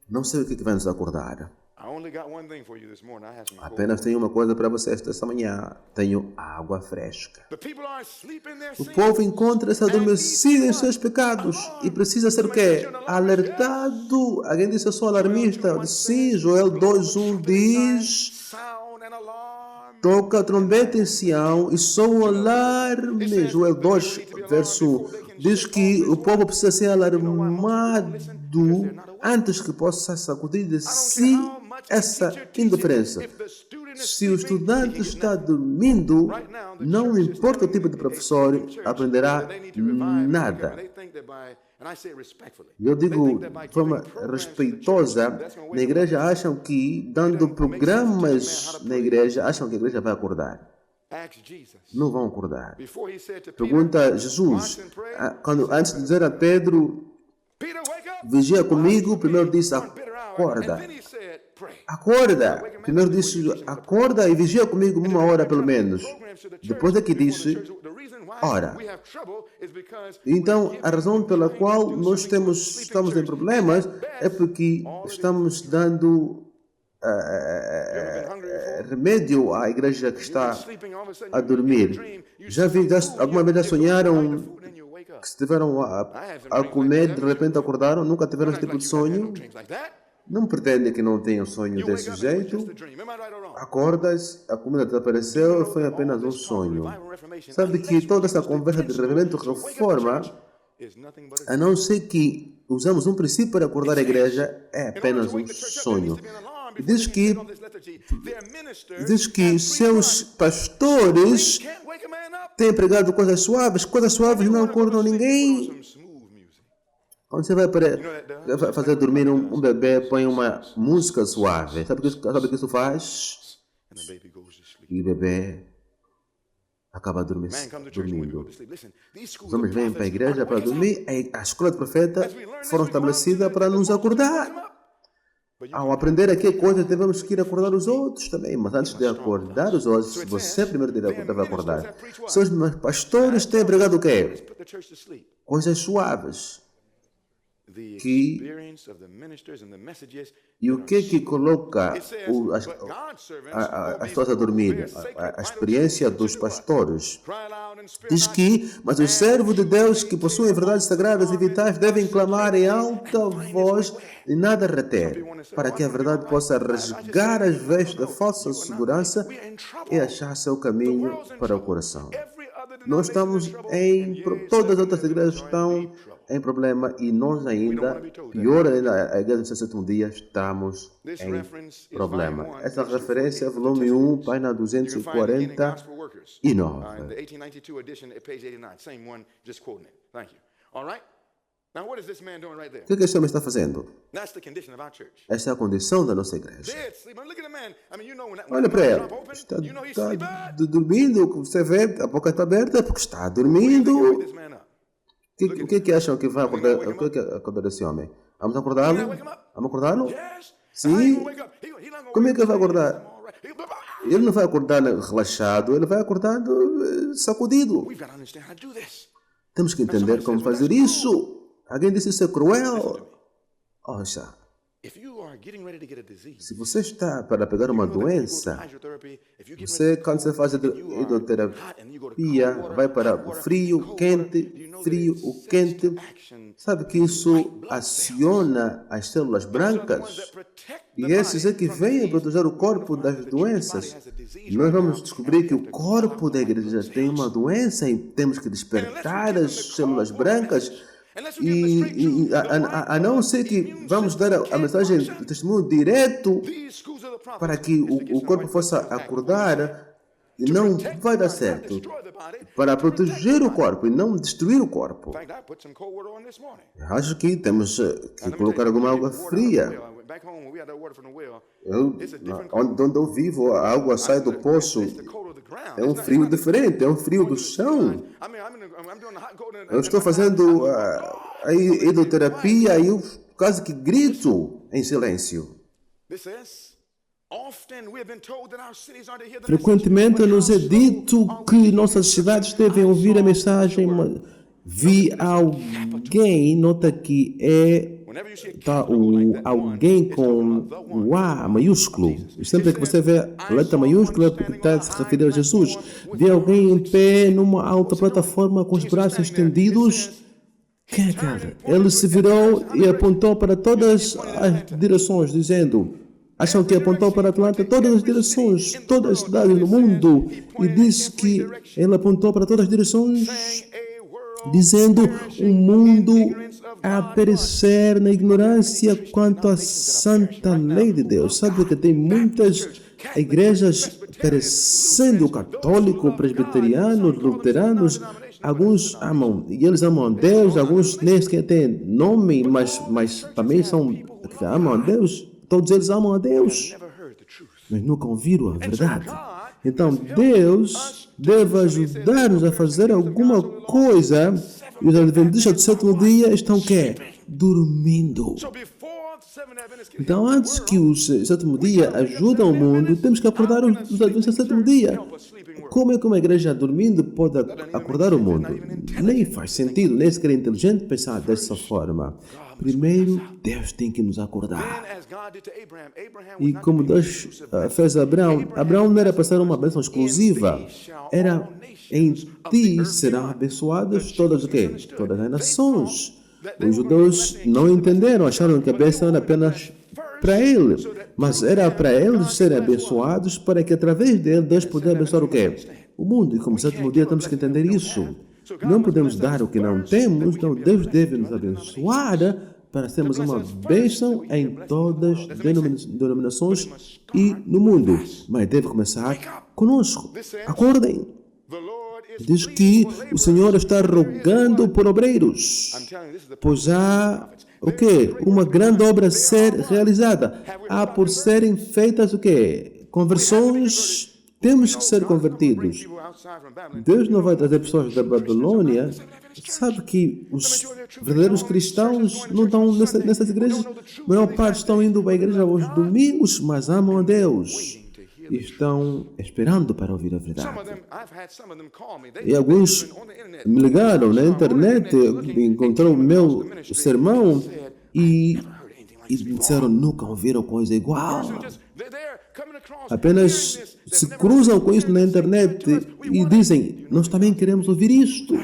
Não sei o que vai nos acordar. I only got one thing for you this morning. I have some cold. Apenas tenho uma coisa para vocês esta manhã. Tenho água fresca. The people are asleep in their O sins. povo encontra-se adormecido em seus pecados e precisa ser o quê? Alertado. Alguém disse: eu sou alarmista. Eu disse: sim, Joel 2:1 diz: Sound and alarm. toca a trombeta em Sião e soa um alarme. Joel 2, verso 1 diz que o povo precisa ser alarmado antes que possa sacudir de si essa indiferença. Se o estudante está dormindo, não importa o tipo de professor, aprenderá nada. Eu digo de forma respeitosa, na igreja acham que, dando programas na igreja, acham que a igreja vai acordar. Não vão acordar. Pergunta Jesus, antes de dizer a Pedro: vigia comigo, primeiro disse: acorda. Acorda. Primeiro disse: acorda e vigia comigo 1 hora pelo menos. Depois daqui disse: ora. Então, a razão pela qual nós estamos em problemas é porque estamos dando remédio à igreja que está a dormir. Alguma vez já sonharam que estiveram a comer, de repente acordaram? Nunca tiveram esse tipo de sonho? Não pretendem que não tenham sonho desse jeito. Acordas, a comida desapareceu, foi apenas um sonho. Sabe que toda essa conversa de revivimento reforma, a não ser que usamos um princípio para acordar a igreja, é apenas um sonho. Diz que seus pastores têm pregado coisas suaves não acordam ninguém. Quando você vai fazer dormir um bebê, põe uma música suave. Sabe o que isso faz? E o bebê acaba dormindo. Os homens vêm para a igreja para dormir. A escola de profeta foram estabelecidas para nos acordar. Ao aprender aqui coisas, devemos que ir acordar os outros também. Mas antes de acordar os outros, você primeiro deve acordar. Seus pastores têm pregado o quê? Coisas suaves. E o que coloca as pessoas a dormir? A experiência dos pastores. Diz que, mas os servos de Deus que possuem verdades sagradas e vitais devem clamar em alta voz e nada reter, para que a verdade possa rasgar as vestes da falsa segurança e achar seu caminho para o coração. Nós estamos todas as outras igrejas estão em problema e nós ainda, pior ainda, a igreja do sétimo dia, estamos em problema. Essa referência é volume 1, página 249. O que esse homem está fazendo? Essa é a condição da nossa igreja. Olha para ele. Está dormindo, você vê, a boca está aberta porque está dormindo. O que acham que vai acordar? O que acordar esse homem? Vamos acordá-lo? Vamos acordá-lo? Sim. Como é que ele vai acordar? Ele não vai acordar relaxado, ele vai acordar sacudido. Temos que entender como fazer isso. Alguém disse isso é cruel. Ouça, if you are getting ready to get a disease, Se você está para pegar uma doença, você, quando você faz a hidroterapia, vai para o frio, o quente. Sabe que isso aciona as células brancas? E esses é que vêm proteger o corpo das doenças. Nós vamos descobrir que o corpo da igreja tem uma doença e temos que despertar as células brancas. E a não ser que vamos dar a mensagem do testemunho direto para que o corpo possa acordar, não vai dar certo. Para proteger o corpo e não destruir o corpo. Acho que temos que colocar alguma água fria. Onde eu vivo, a água sai do poço. É um frio diferente, é um frio do chão. Eu estou fazendo a hidroterapia e eu quase que grito em silêncio. Frequentemente nos é dito que nossas cidades devem ouvir a mensagem. Vi alguém, nota que alguém com o A maiúsculo. Sempre que você vê a letra maiúscula, é porque está a se referir a Jesus. Vi alguém em pé numa alta plataforma com os braços estendidos. Quem é aquele? Ele se virou e apontou para todas as direções, dizendo: acham que apontou para Atlanta todas as direções, todas as cidades do mundo, e disse que ele apontou para todas as direções, dizendo: o mundo a perecer na ignorância quanto à santa lei de Deus. Sabe que tem muitas igrejas perecendo, católicos, presbiterianos, luteranos. Alguns amam, e eles amam a Deus, alguns nem sequer têm nome, mas também amam a Deus. Todos eles amam a Deus, mas nunca ouviram a verdade. Então, Deus deve ajudar-nos a fazer alguma coisa. E os adventistas do sétimo dia estão o quê? Dormindo. Então, antes que o sétimo dia ajude o mundo, temos que acordar os adventistas do sétimo dia. Como é que uma igreja dormindo pode acordar o mundo? Nem faz sentido, nem sequer é inteligente pensar dessa forma. Primeiro, Deus tem que nos acordar. E como Deus fez a Abraão, Abraão não era para ser uma bênção exclusiva. Era: em ti serão abençoadas todas o quê? Todas as nações. Os judeus não entenderam, acharam que a bênção era apenas para ele. Mas era para eles serem abençoados, para que através dele Deus pudesse abençoar o quê? O mundo. E como sétimo dia temos que entender isso. Não podemos dar o que não temos, então Deus deve nos abençoar para sermos uma bênção em todas as denominações e no mundo. Mas deve começar conosco. Acordem. Diz que o Senhor está rogando por obreiros, pois há o quê? Uma grande obra a ser realizada. Há por serem feitas o quê? Conversões. Temos que ser convertidos. Deus não vai trazer pessoas da Babilônia. Sabe que os verdadeiros cristãos não estão nessas igrejas. A maior parte estão indo para a igreja aos domingos, mas amam a Deus. E estão esperando para ouvir a verdade. E alguns me ligaram na internet, encontraram o meu sermão e disseram: nunca ouviram coisa igual. Apenas se cruzam com isso na internet e dizem: nós também queremos ouvir isto.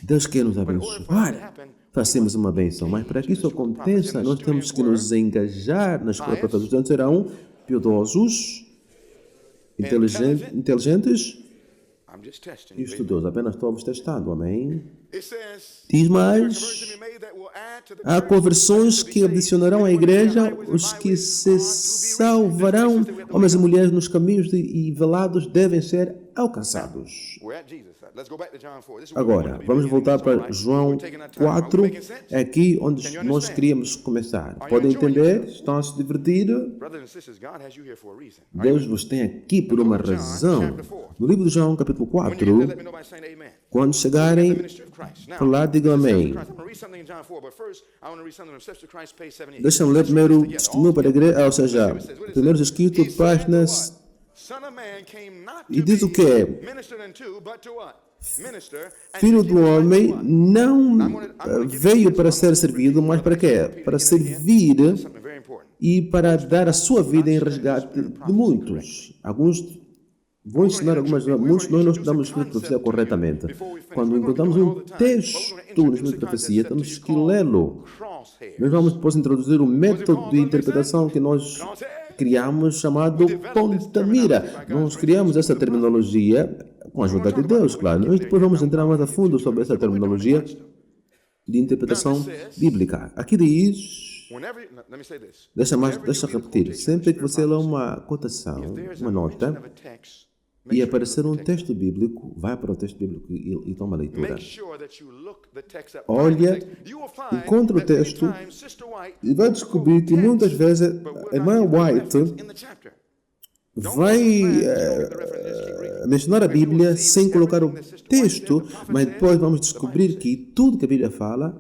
Deus quer nos abençoar. Façamos uma bênção. Mas para que isso aconteça, nós temos que nos engajar nas escola profética. Os estudantes serão piedosos, inteligentes e estudiosos. Apenas estou vos testando. Amém? Diz mais: há conversões que adicionarão à igreja os que se salvarão. Homens e mulheres nos caminhos e velados devem ser alcançados. Agora, vamos voltar para João 4, é aqui onde nós queríamos começar. Podem entender? Estão a se divertir? Deus vos tem aqui por uma razão. No livro de João, capítulo 4, quando chegarem para lá, digam amém. Deixa-me ler primeiro o testemunho para a igreja, ou seja, primeiro escrito, páginas. E diz o quê? Filho do homem não veio para ser servido, mas para quê? Para servir e para dar a sua vida em resgate de muitos. Alguns vão ensinar muitos de nós não estudamos o Espírito de Profecia corretamente. Quando encontramos um texto no Espírito de Profecia, temos que lê-lo. Nós vamos depois introduzir um método de interpretação que nós criamos chamado ponta-mira. Nós criamos essa terminologia com a ajuda de Deus, claro. Nós depois vamos entrar mais a fundo sobre essa terminologia de interpretação bíblica. Aqui diz... Deixa eu repetir. Sempre que você lê uma cotação, uma nota, e aparecer um texto bíblico, vai para o texto bíblico e toma a leitura. Olha, encontra o texto e vai descobrir que muitas vezes a irmã White vai mencionar a Bíblia sem colocar o texto, mas depois vamos descobrir que tudo que a Bíblia fala,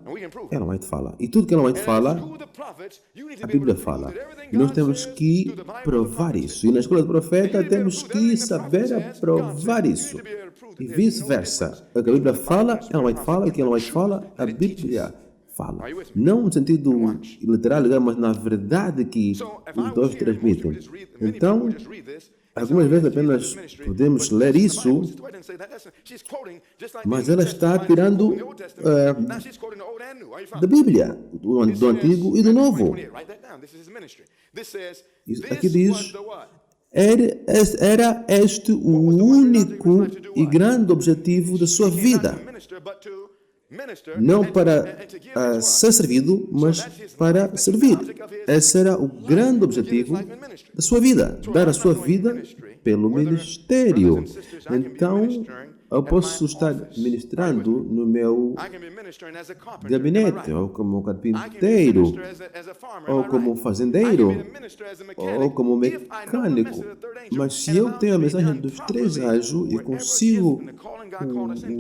Ellen White fala. E tudo que Ellen White fala, a Bíblia fala. E nós temos que provar isso. E na escola do profeta temos que saber provar isso. E vice-versa. O que a Bíblia fala, Ellen White fala. O que Ellen White fala, a Bíblia fala. Não no sentido literal, mas na verdade que os dois transmitem. Então, algumas vezes apenas podemos ler isso, mas ela está tirando da Bíblia, do Antigo e do Novo. Aqui diz, era este o único e grande objetivo da sua vida. Não para ser servido, mas para servir. Esse era o grande objetivo da sua vida. Dar a sua vida pelo ministério. Então, eu posso estar ministrando no meu gabinete, ou como carpinteiro, ou como fazendeiro, ou como mecânico. Mas se eu tenho a mensagem dos três anjos e consigo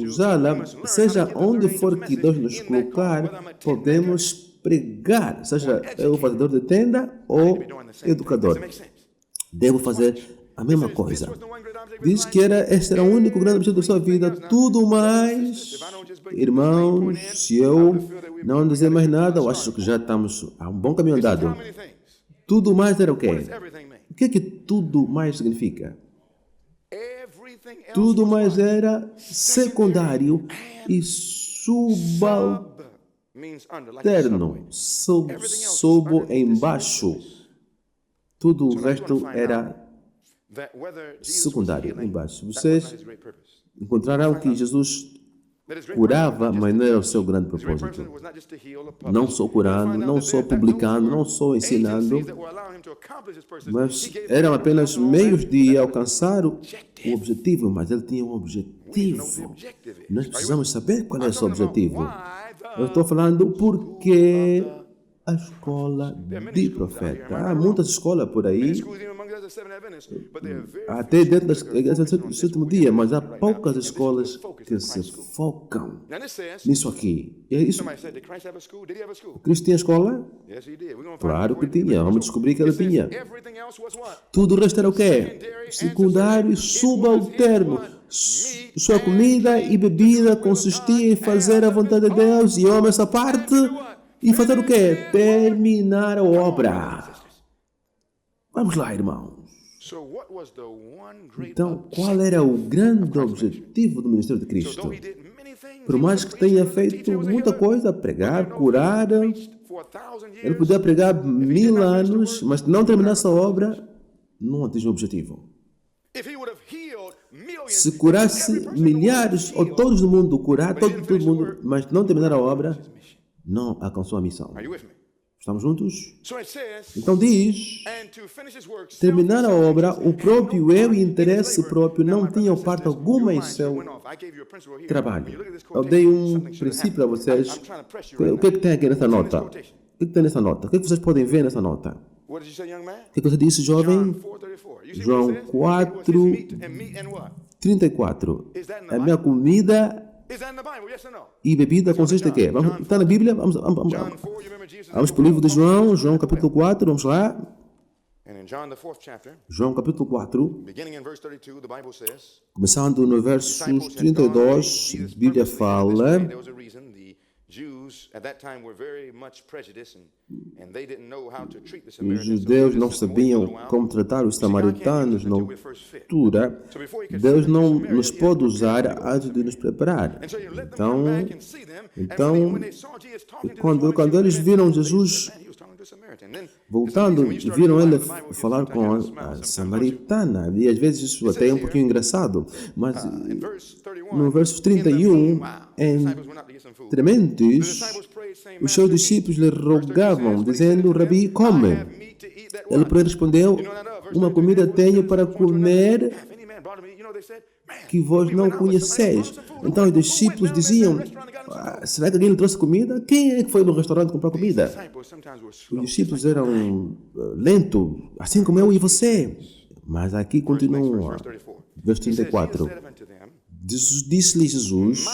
usá-la, seja onde for que Deus nos colocar, podemos pregar, seja eu fazedor de tenda ou educador. Devo fazer a mesma coisa. Diz que esse era o único grande objetivo da sua vida. Tudo mais, irmãos, se eu não dizer mais nada, eu acho que já estamos a um bom caminho andado. Tudo mais era o quê? O que é que tudo mais significa? Tudo mais era secundário e subalterno, sob embaixo. Tudo o resto era secundário, embaixo. Vocês encontrarão que Jesus curava, mas não era o seu grande propósito. Não só curando, não só publicando, não só ensinando, mas eram apenas meios de alcançar o objetivo, mas ele tinha um objetivo. Nós precisamos saber qual é esse objetivo. Eu estou falando porque a escola de profeta. Há muitas escolas por aí, até dentro das igrejas do sétimo dia, mas há poucas escolas que se focam nisso aqui. Isso. O Cristo tinha escola? Claro que tinha. Vamos descobrir que ele tinha. Tudo o resto era o quê? Secundário e subalterno. Sua comida e bebida consistia em fazer a vontade de Deus e homem essa parte. E fazer o quê? Terminar a obra. Vamos lá, irmãos. Então, qual era o grande objetivo do ministério de Cristo? Por mais que tenha feito muita coisa, pregar, curar, ele podia pregar 1000 anos, mas se não terminasse a obra, não atingiu o objetivo. Se curasse milhares ou todos do mundo, curar todo mundo, mas não terminar a obra, não alcançou a missão. Estamos juntos? Então diz, terminar a obra, o próprio eu e interesse próprio não tinham parte alguma em seu trabalho. Eu dei um princípio a vocês. O que é que tem aqui nessa nota? O que é que tem nessa nota? O que é que vocês podem ver nessa nota? O que você disse, jovem? João 4:34. A minha comida e bebida consiste em quê? Está na Bíblia? Vamos para o livro de João, João capítulo 4, vamos lá. And in John, the 4th chapter, João capítulo 4, beginning in verse 32, the Bible says, começando no versos 32, a Bíblia fala: there was a reason. The Jews at that time were very much prejudiced and they didn't know how to treat the os Samaritans. judeus não sabiam como tratar os samaritanos na altura. Deus não nos pode usar antes de nos preparar. Então quando eles viram Jesus voltando, viram ele falar com a samaritana, e às vezes isso até é um pouquinho engraçado, mas no verso 31, em trementes, os seus discípulos lhe rogavam, dizendo: Rabi, come. Ele, porém, respondeu: uma comida tenho para comer que vós não conheceis. Então os discípulos diziam: será que alguém lhe trouxe comida? Quem é que foi no restaurante comprar comida? Os discípulos eram lentos, assim como eu e você. Mas aqui continua, verso 34. Disse-lhe Jesus: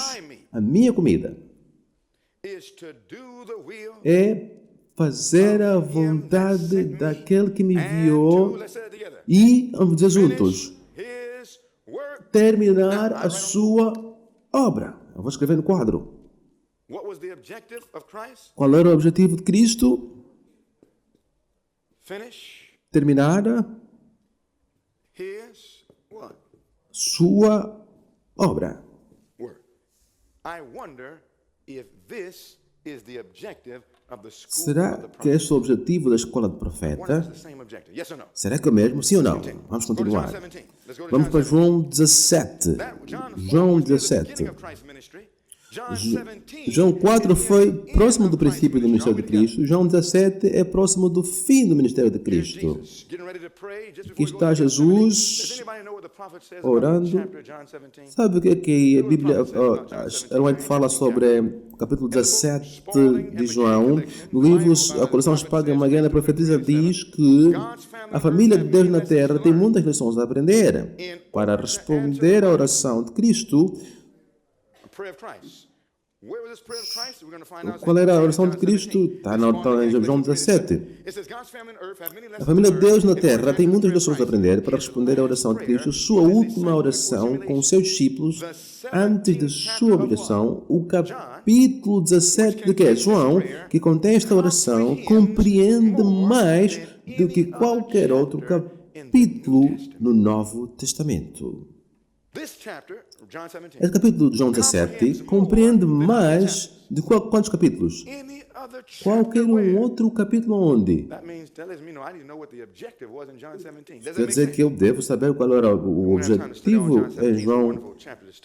a minha comida é fazer a vontade daquele que me enviou e, vamos dizer juntos, terminar a sua obra. Eu vou escrever no quadro. Qual era o objetivo de Cristo? Terminar sua obra. Será que esse é o objetivo da escola de profeta? Será que é o mesmo? Sim ou não? Vamos continuar. Vamos para João 17. João 17. João 4 foi próximo do princípio do ministério de Cristo. João 17 é próximo do fim do ministério de Cristo. Aqui está Jesus orando. Sabe o que é que a Bíblia ela fala sobre o capítulo 17 de João? No livro A Coleção Espada Maguena, a profetisa diz que a família de Deus na terra tem muitas lições a aprender para responder à oração de Cristo. Qual era a oração de Cristo? Está em João 17. A família de Deus na terra tem muitas lições a aprender para responder à oração de Cristo, sua última oração com os seus discípulos antes da sua humilhação. O capítulo 17 de que é João, que contém esta oração, compreende mais do que qualquer outro capítulo no Novo Testamento. Esse capítulo de João 17 compreende mais de quantos capítulos? Qualquer um outro capítulo onde? Quer dizer que eu devo saber qual era o objetivo em João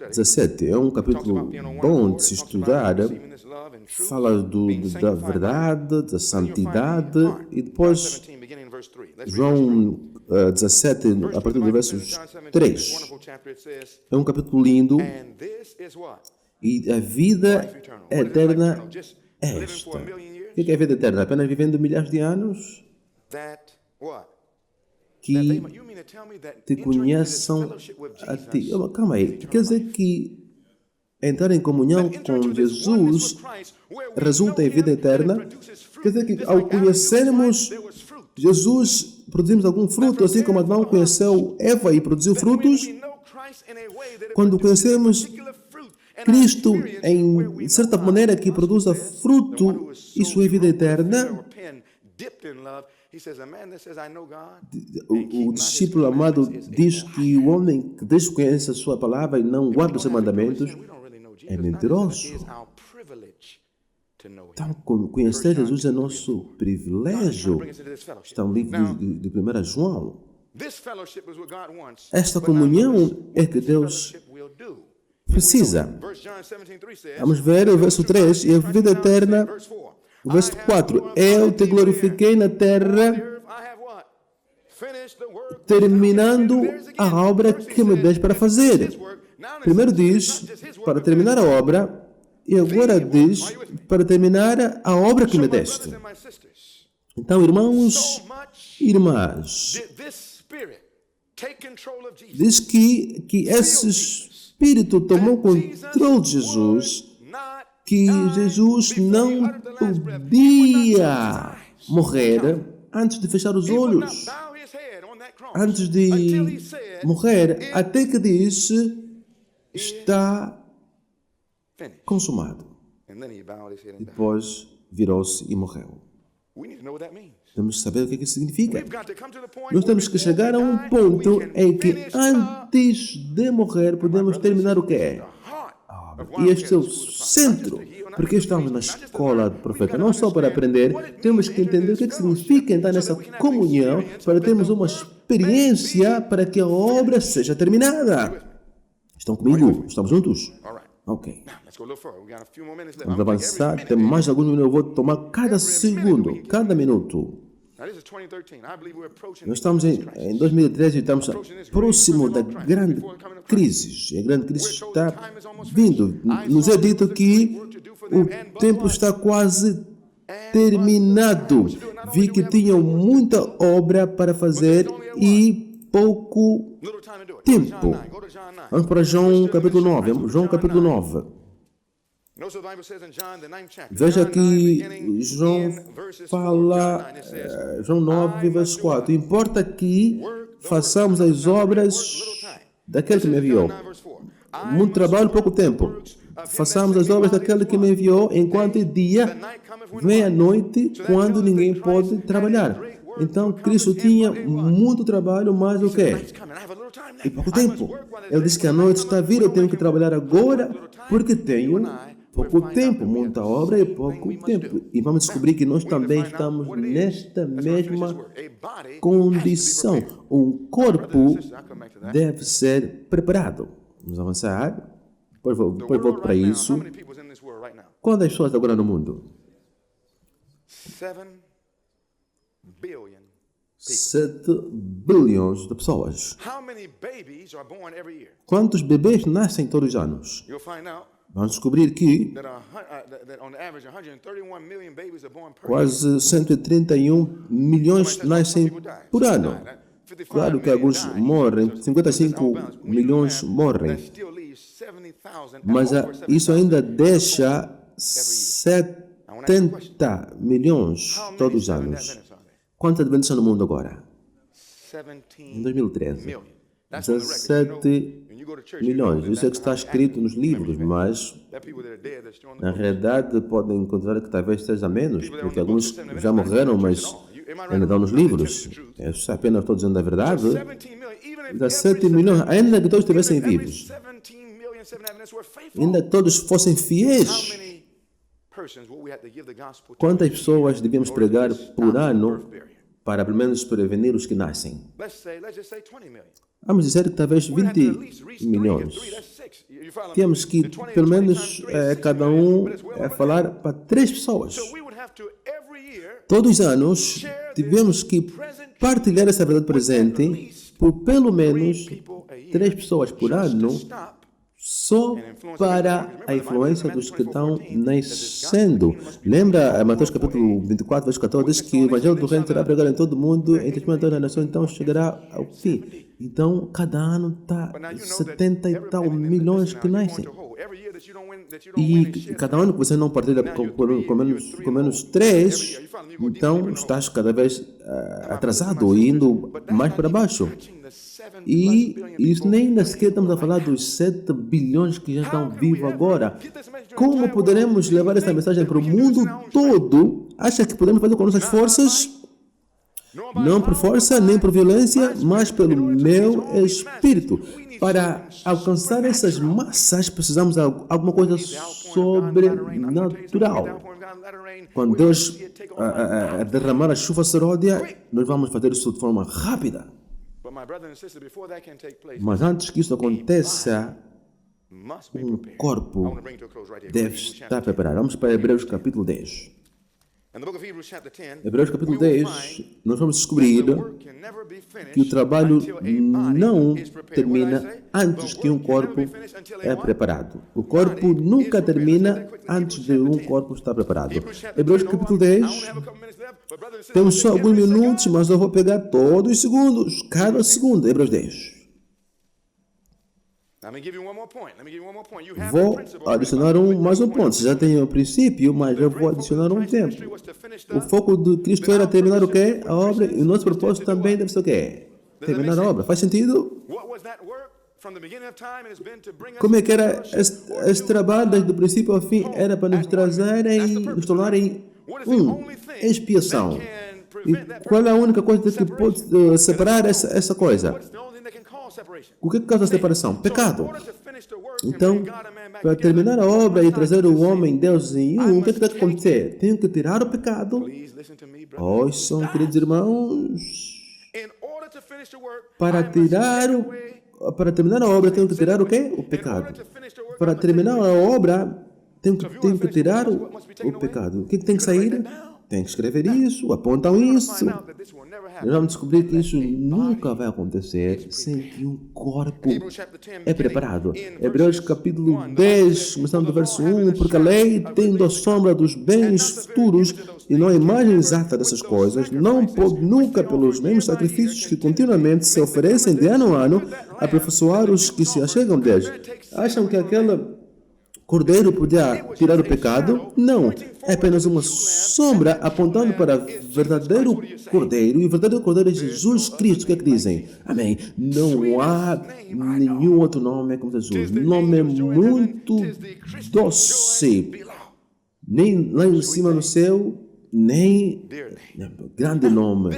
17. É um capítulo bom de se estudar. Fala da verdade, da santidade, e depois João 17, a partir do verso 3. É um capítulo lindo. E a vida eterna é esta. O que é a vida eterna? Apenas vivendo milhares de anos? Que te conheçam a ti. Calma aí. Quer dizer que entrar em comunhão com Jesus resulta em vida eterna? Quer dizer que ao conhecermos Jesus, produzimos algum fruto, assim como Adão conheceu Eva e produziu frutos? Quando conhecemos Cristo em certa maneira que produza fruto, isso é vida eterna? O discípulo amado diz que o homem que desconhece a sua palavra e não guarda os seus mandamentos é mentiroso. Então, conhecer Jesus é nosso privilégio. Está no livro de 1 João. Esta comunhão é que Deus precisa. Vamos ver o verso 3. E a vida eterna, o verso 4. Eu te glorifiquei na terra, terminando a obra que me deste para fazer. Primeiro diz, para terminar a obra, e agora diz, para terminar a obra que me deste. Então, irmãos e irmãs, diz que esse Espírito tomou controle de Jesus, que Jesus não podia morrer antes de fechar os olhos. antes de morrer, até que disse, está finished. consumado. And then he bowed his head and died. Depois virou-se e morreu. We need to know what that means. Temos que saber o que isso significa. We've got to come to the point Nós where temos que before chegar a we um die, ponto we can em que finish antes de morrer podemos terminar o que the é. heart of why E we este é o have the school of the prophet. centro. Porque estamos na escola do profeta, não só para aprender, temos que entender o que significa entrar nessa comunhão para termos uma experiência para que a obra seja terminada. Estão comigo? Estamos juntos? All right. Ok. Now, let's go a little further. We got a few more minutes left. Vamos I'm gonna take every avançar. minute. Tem mais alguns minutos. Eu vou tomar cada segundo, cada minuto. Now, this is 2013. I believe we're approaching Nós estamos em 2013 e estamos próximo da grande crise. E a grande crise está vindo. Nos é dito que o tempo está quase terminado. Vi que tinham muita obra para fazer e pouco little time to do it. tempo. Go to John 9. Vamos para João capítulo 9. João capítulo 9. Notice what the Bible says in John, the 9th chapter. Veja John 9, que beginning João in verses 4. fala, John 9, it says, João 9, verso 4. Importa que façamos as obras daquele que me enviou. Muito trabalho, pouco tempo. Façamos as obras daquele que me enviou enquanto é dia, vem a noite, quando ninguém pode trabalhar. Então, Cristo tinha muito trabalho, mas o quê? E pouco tempo. Ele disse que a noite está a vir, eu tenho que trabalhar agora, porque tenho pouco tempo, muita obra e pouco tempo. E vamos descobrir que nós também estamos nesta mesma condição. Um corpo deve ser preparado. Vamos avançar. Depois volto para isso. Quantas pessoas agora no mundo? 7 billion. 7 bilhões de pessoas. How many babies are born every year? Quantos bebês nascem todos os anos? You'll find out Vamos descobrir que that on average 131 million babies are born per year. quase 131 milhões nascem por ano. Claro que alguns morrem, 55 milhões morrem, That still leaves 70,000. mas isso ainda deixa 70 milhões todos os anos. Quantos adventistas no mundo agora? Em 2013. 17 milhões. Isso é que está escrito nos livros, mas na realidade podem encontrar que talvez seja menos, porque alguns já morreram, mas ainda estão nos livros. Isso apenas estou dizendo a verdade. 17 milhões, ainda que todos estivessem vivos, ainda que todos fossem fiéis, quantas pessoas devíamos pregar por ano para pelo menos prevenir os que nascem? Vamos dizer que talvez 20 milhões. Temos que, pelo menos, cada um falar para 3 pessoas. Todos os anos, tivemos que partilhar essa verdade presente por pelo menos 3 pessoas por ano, só para a influência dos que estão nascendo. Lembra Mateus capítulo 24, verso 14, diz que o evangelho do reino será pregado em todo o mundo, em testemunho de toda a nação, então chegará ao fim. Então, cada ano está 70 e tal milhões que nascem. E cada ano que você não partilha com menos 3, então estás cada vez atrasado, indo mais para baixo. E isso nem ainda sequer estamos a falar dos 7 bilhões que já estão vivos agora. Como poderemos levar essa mensagem para o mundo todo? Acha que podemos fazer com nossas forças? Não por força, nem por violência, mas pelo meu espírito. Para alcançar essas massas, precisamos de alguma coisa sobrenatural. Quando Deus derramar a chuva seródia, nós vamos fazer isso de forma rápida. Mas antes que isso aconteça, um corpo deve estar preparado. Vamos para Hebreus capítulo 10. Hebreus capítulo 10, nós vamos descobrir que o trabalho não termina antes que um corpo é preparado. O corpo nunca termina antes de um corpo estar preparado. Hebreus capítulo 10, temos só alguns minutos, mas eu vou pegar todos os segundos, cada segundo. Hebreus 10. Vou adicionar mais um ponto. Você já tem o princípio, mas eu vou adicionar um tempo. O foco de Cristo era terminar o quê? A obra. E o nosso propósito também deve ser o quê? terminar a obra. Faz sentido? Como é que era esse trabalho desde o princípio ao fim? Era para nos trazerem, nos tornarem expiação. E qual é a única coisa que pode separar essa coisa? O que causa a separação? Pecado. Então, para terminar a obra e trazer o homem Deus em o que tem que acontecer? Tenho que tirar o pecado. Ouçam, queridos irmãos, para terminar a obra, tenho que tirar o quê? O pecado. Para terminar a obra, tenho que tirar o pecado. O que tem que sair? Tem que escrever isso, apontam isso. Nós vamos descobrir que isso nunca vai acontecer sem que um corpo é preparado. Hebreus capítulo 10, começando do verso 1, porque a lei, tendo a sombra dos bens futuros e não a imagem exata dessas coisas, não pode nunca, pelos mesmos sacrifícios que continuamente se oferecem de ano a ano, aperfeiçoar os que se achegam deles. Acham que aquela cordeiro podia tirar o pecado? Não. É apenas uma sombra apontando para o verdadeiro cordeiro. E o verdadeiro cordeiro é Jesus Cristo. O que é que dizem? Amém. Não há nenhum outro nome como Jesus. O nome é muito doce. Nem lá em cima no céu, nem grande nome.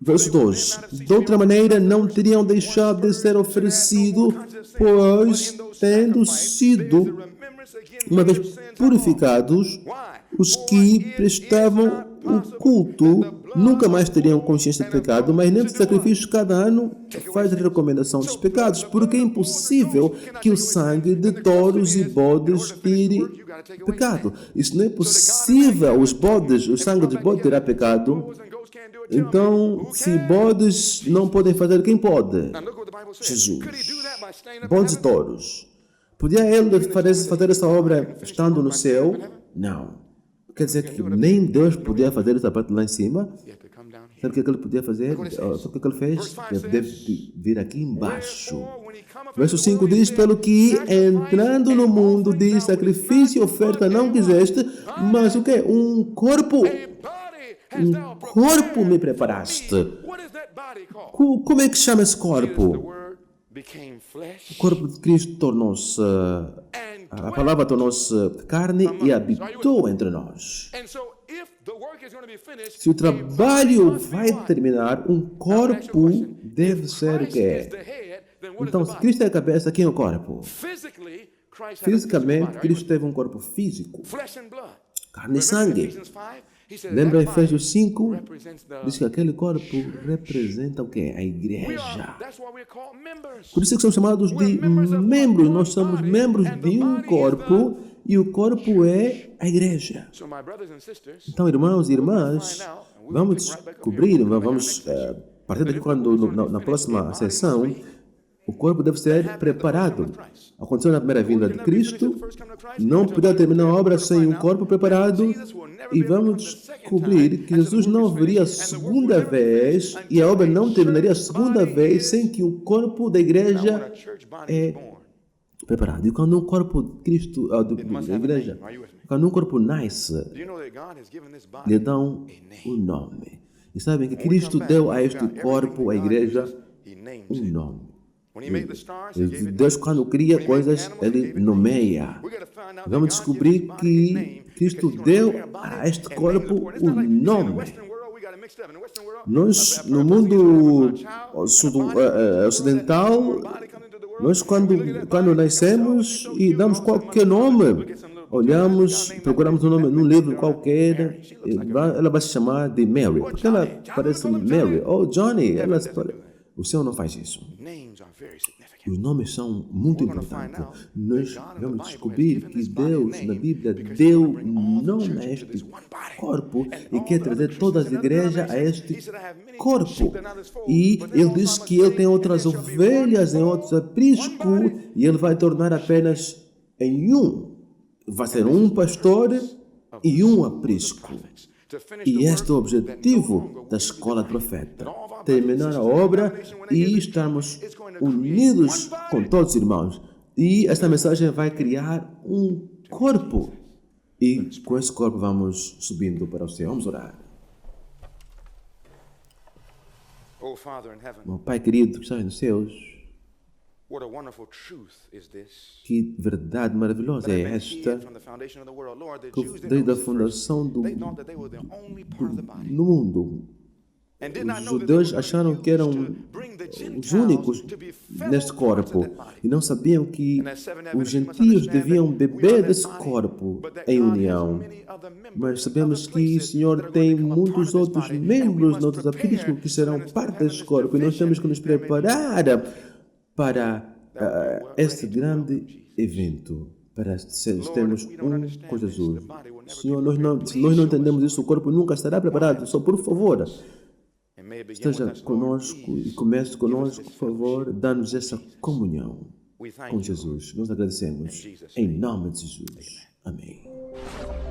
Verso 2. De outra maneira, não teriam deixado de ser oferecido, pois, tendo sido, uma vez purificados, os que prestavam o culto nunca mais teriam consciência de pecado, mas nem de sacrifícios cada ano faz a recomendação dos pecados, porque é impossível que o sangue de touros e bodes tire pecado. Isso não é possível. O sangue dos bodes terá pecado. Então, se bodes não podem fazer, quem pode? Jesus. Bodes e touros. Podia ele fazer essa obra estando no céu? Não. Quer dizer que nem Deus podia fazer essa parte lá em cima. Sabe o que ele podia fazer? Sabe o que ele fez? Ele deve vir aqui embaixo. Verso 5 diz, pelo que entrando no mundo de sacrifício e oferta não quiseste, mas o quê? Um corpo me preparaste. Como é que chama esse corpo? O corpo de Cristo tornou-se, a palavra tornou-se carne e habitou entre nós. Se o trabalho vai terminar, um corpo deve ser o que é. Então, se Cristo é a cabeça, quem é o corpo? Fisicamente, Cristo teve um corpo físico, carne e sangue. Lembra Efésios 5? Diz que aquele corpo representa o quê? A igreja. Por isso é que somos chamados de membros. Nós somos membros de um corpo e o corpo é a igreja. Então, irmãos e irmãs, vamos descobrir, vamos partir daqui na próxima sessão, o corpo deve ser preparado. Aconteceu na primeira vinda de Cristo, não podia terminar a obra sem um corpo preparado, e vamos descobrir que Jesus não viria a segunda vez, e a obra não terminaria a segunda vez sem que o corpo da igreja é preparado. E quando um corpo de Cristo, da igreja, quando um corpo nasce, lhe dão um nome. E sabem que Cristo deu a este corpo, a igreja, um nome. Deus, quando cria coisas, Ele nomeia. Vamos descobrir que Cristo deu a este corpo um nome. Nós, no mundo ocidental, nós quando nascemos e damos qualquer nome, olhamos, procuramos um nome num livro qualquer, ela vai se chamar de Mary, porque ela parece Mary, ou Johnny, o Senhor não faz isso. Os nomes são muito importantes. Nós vamos descobrir que Deus, na Bíblia, deu nome a este corpo e quer trazer todas as igrejas a este corpo. E Ele diz que Ele tem outras ovelhas em outros aprisco e Ele vai tornar apenas em um. Vai ser um pastor e um aprisco. E este é o objetivo da escola de profeta. Terminar a obra e estarmos unidos com todos os irmãos. E esta mensagem vai criar um corpo. E com esse corpo vamos subindo para o céu. Vamos orar. Oh, Father in heaven, Meu Pai querido que estás nos céus, what a wonderful truth is this. que verdade maravilhosa é That has been hid esta, from the foundation of the world. Lord, the que Jews didn't desde know a this at first. fundação They thought that they were the only part of the body. no mundo, And did not os know that they were judeus going acharam to que use eram to bring the os Gentiles únicos to be fellow neste parts of corpo that body. e não sabiam que And as seven os Adventists must gentios understand deviam that we are beber that desse body, corpo but that em God has união. many other members Mas in sabemos other que o places Senhor that are tem going to become a part muitos of this outros body, and we membros must noutros apílicos prepare que so serão that instead of parte having deste this corpo e nós temos que nos division, there may be preparar para este ready to grande welcome Jesus. evento, para Lord, sermos if we don't com understand this, Jesus. the body will never Senhor, be prepared. se Please nós não show us entendemos isso, o corpo nunca estará preparado. Só por favor, and may it begin esteja with us, Lord. conosco e Please comece give us conosco, this por favor, fellowship dá-nos with essa Jesus. comunhão We thank com you, Lord. Jesus. Nós agradecemos In Jesus' em name. nome de Jesus. Amém.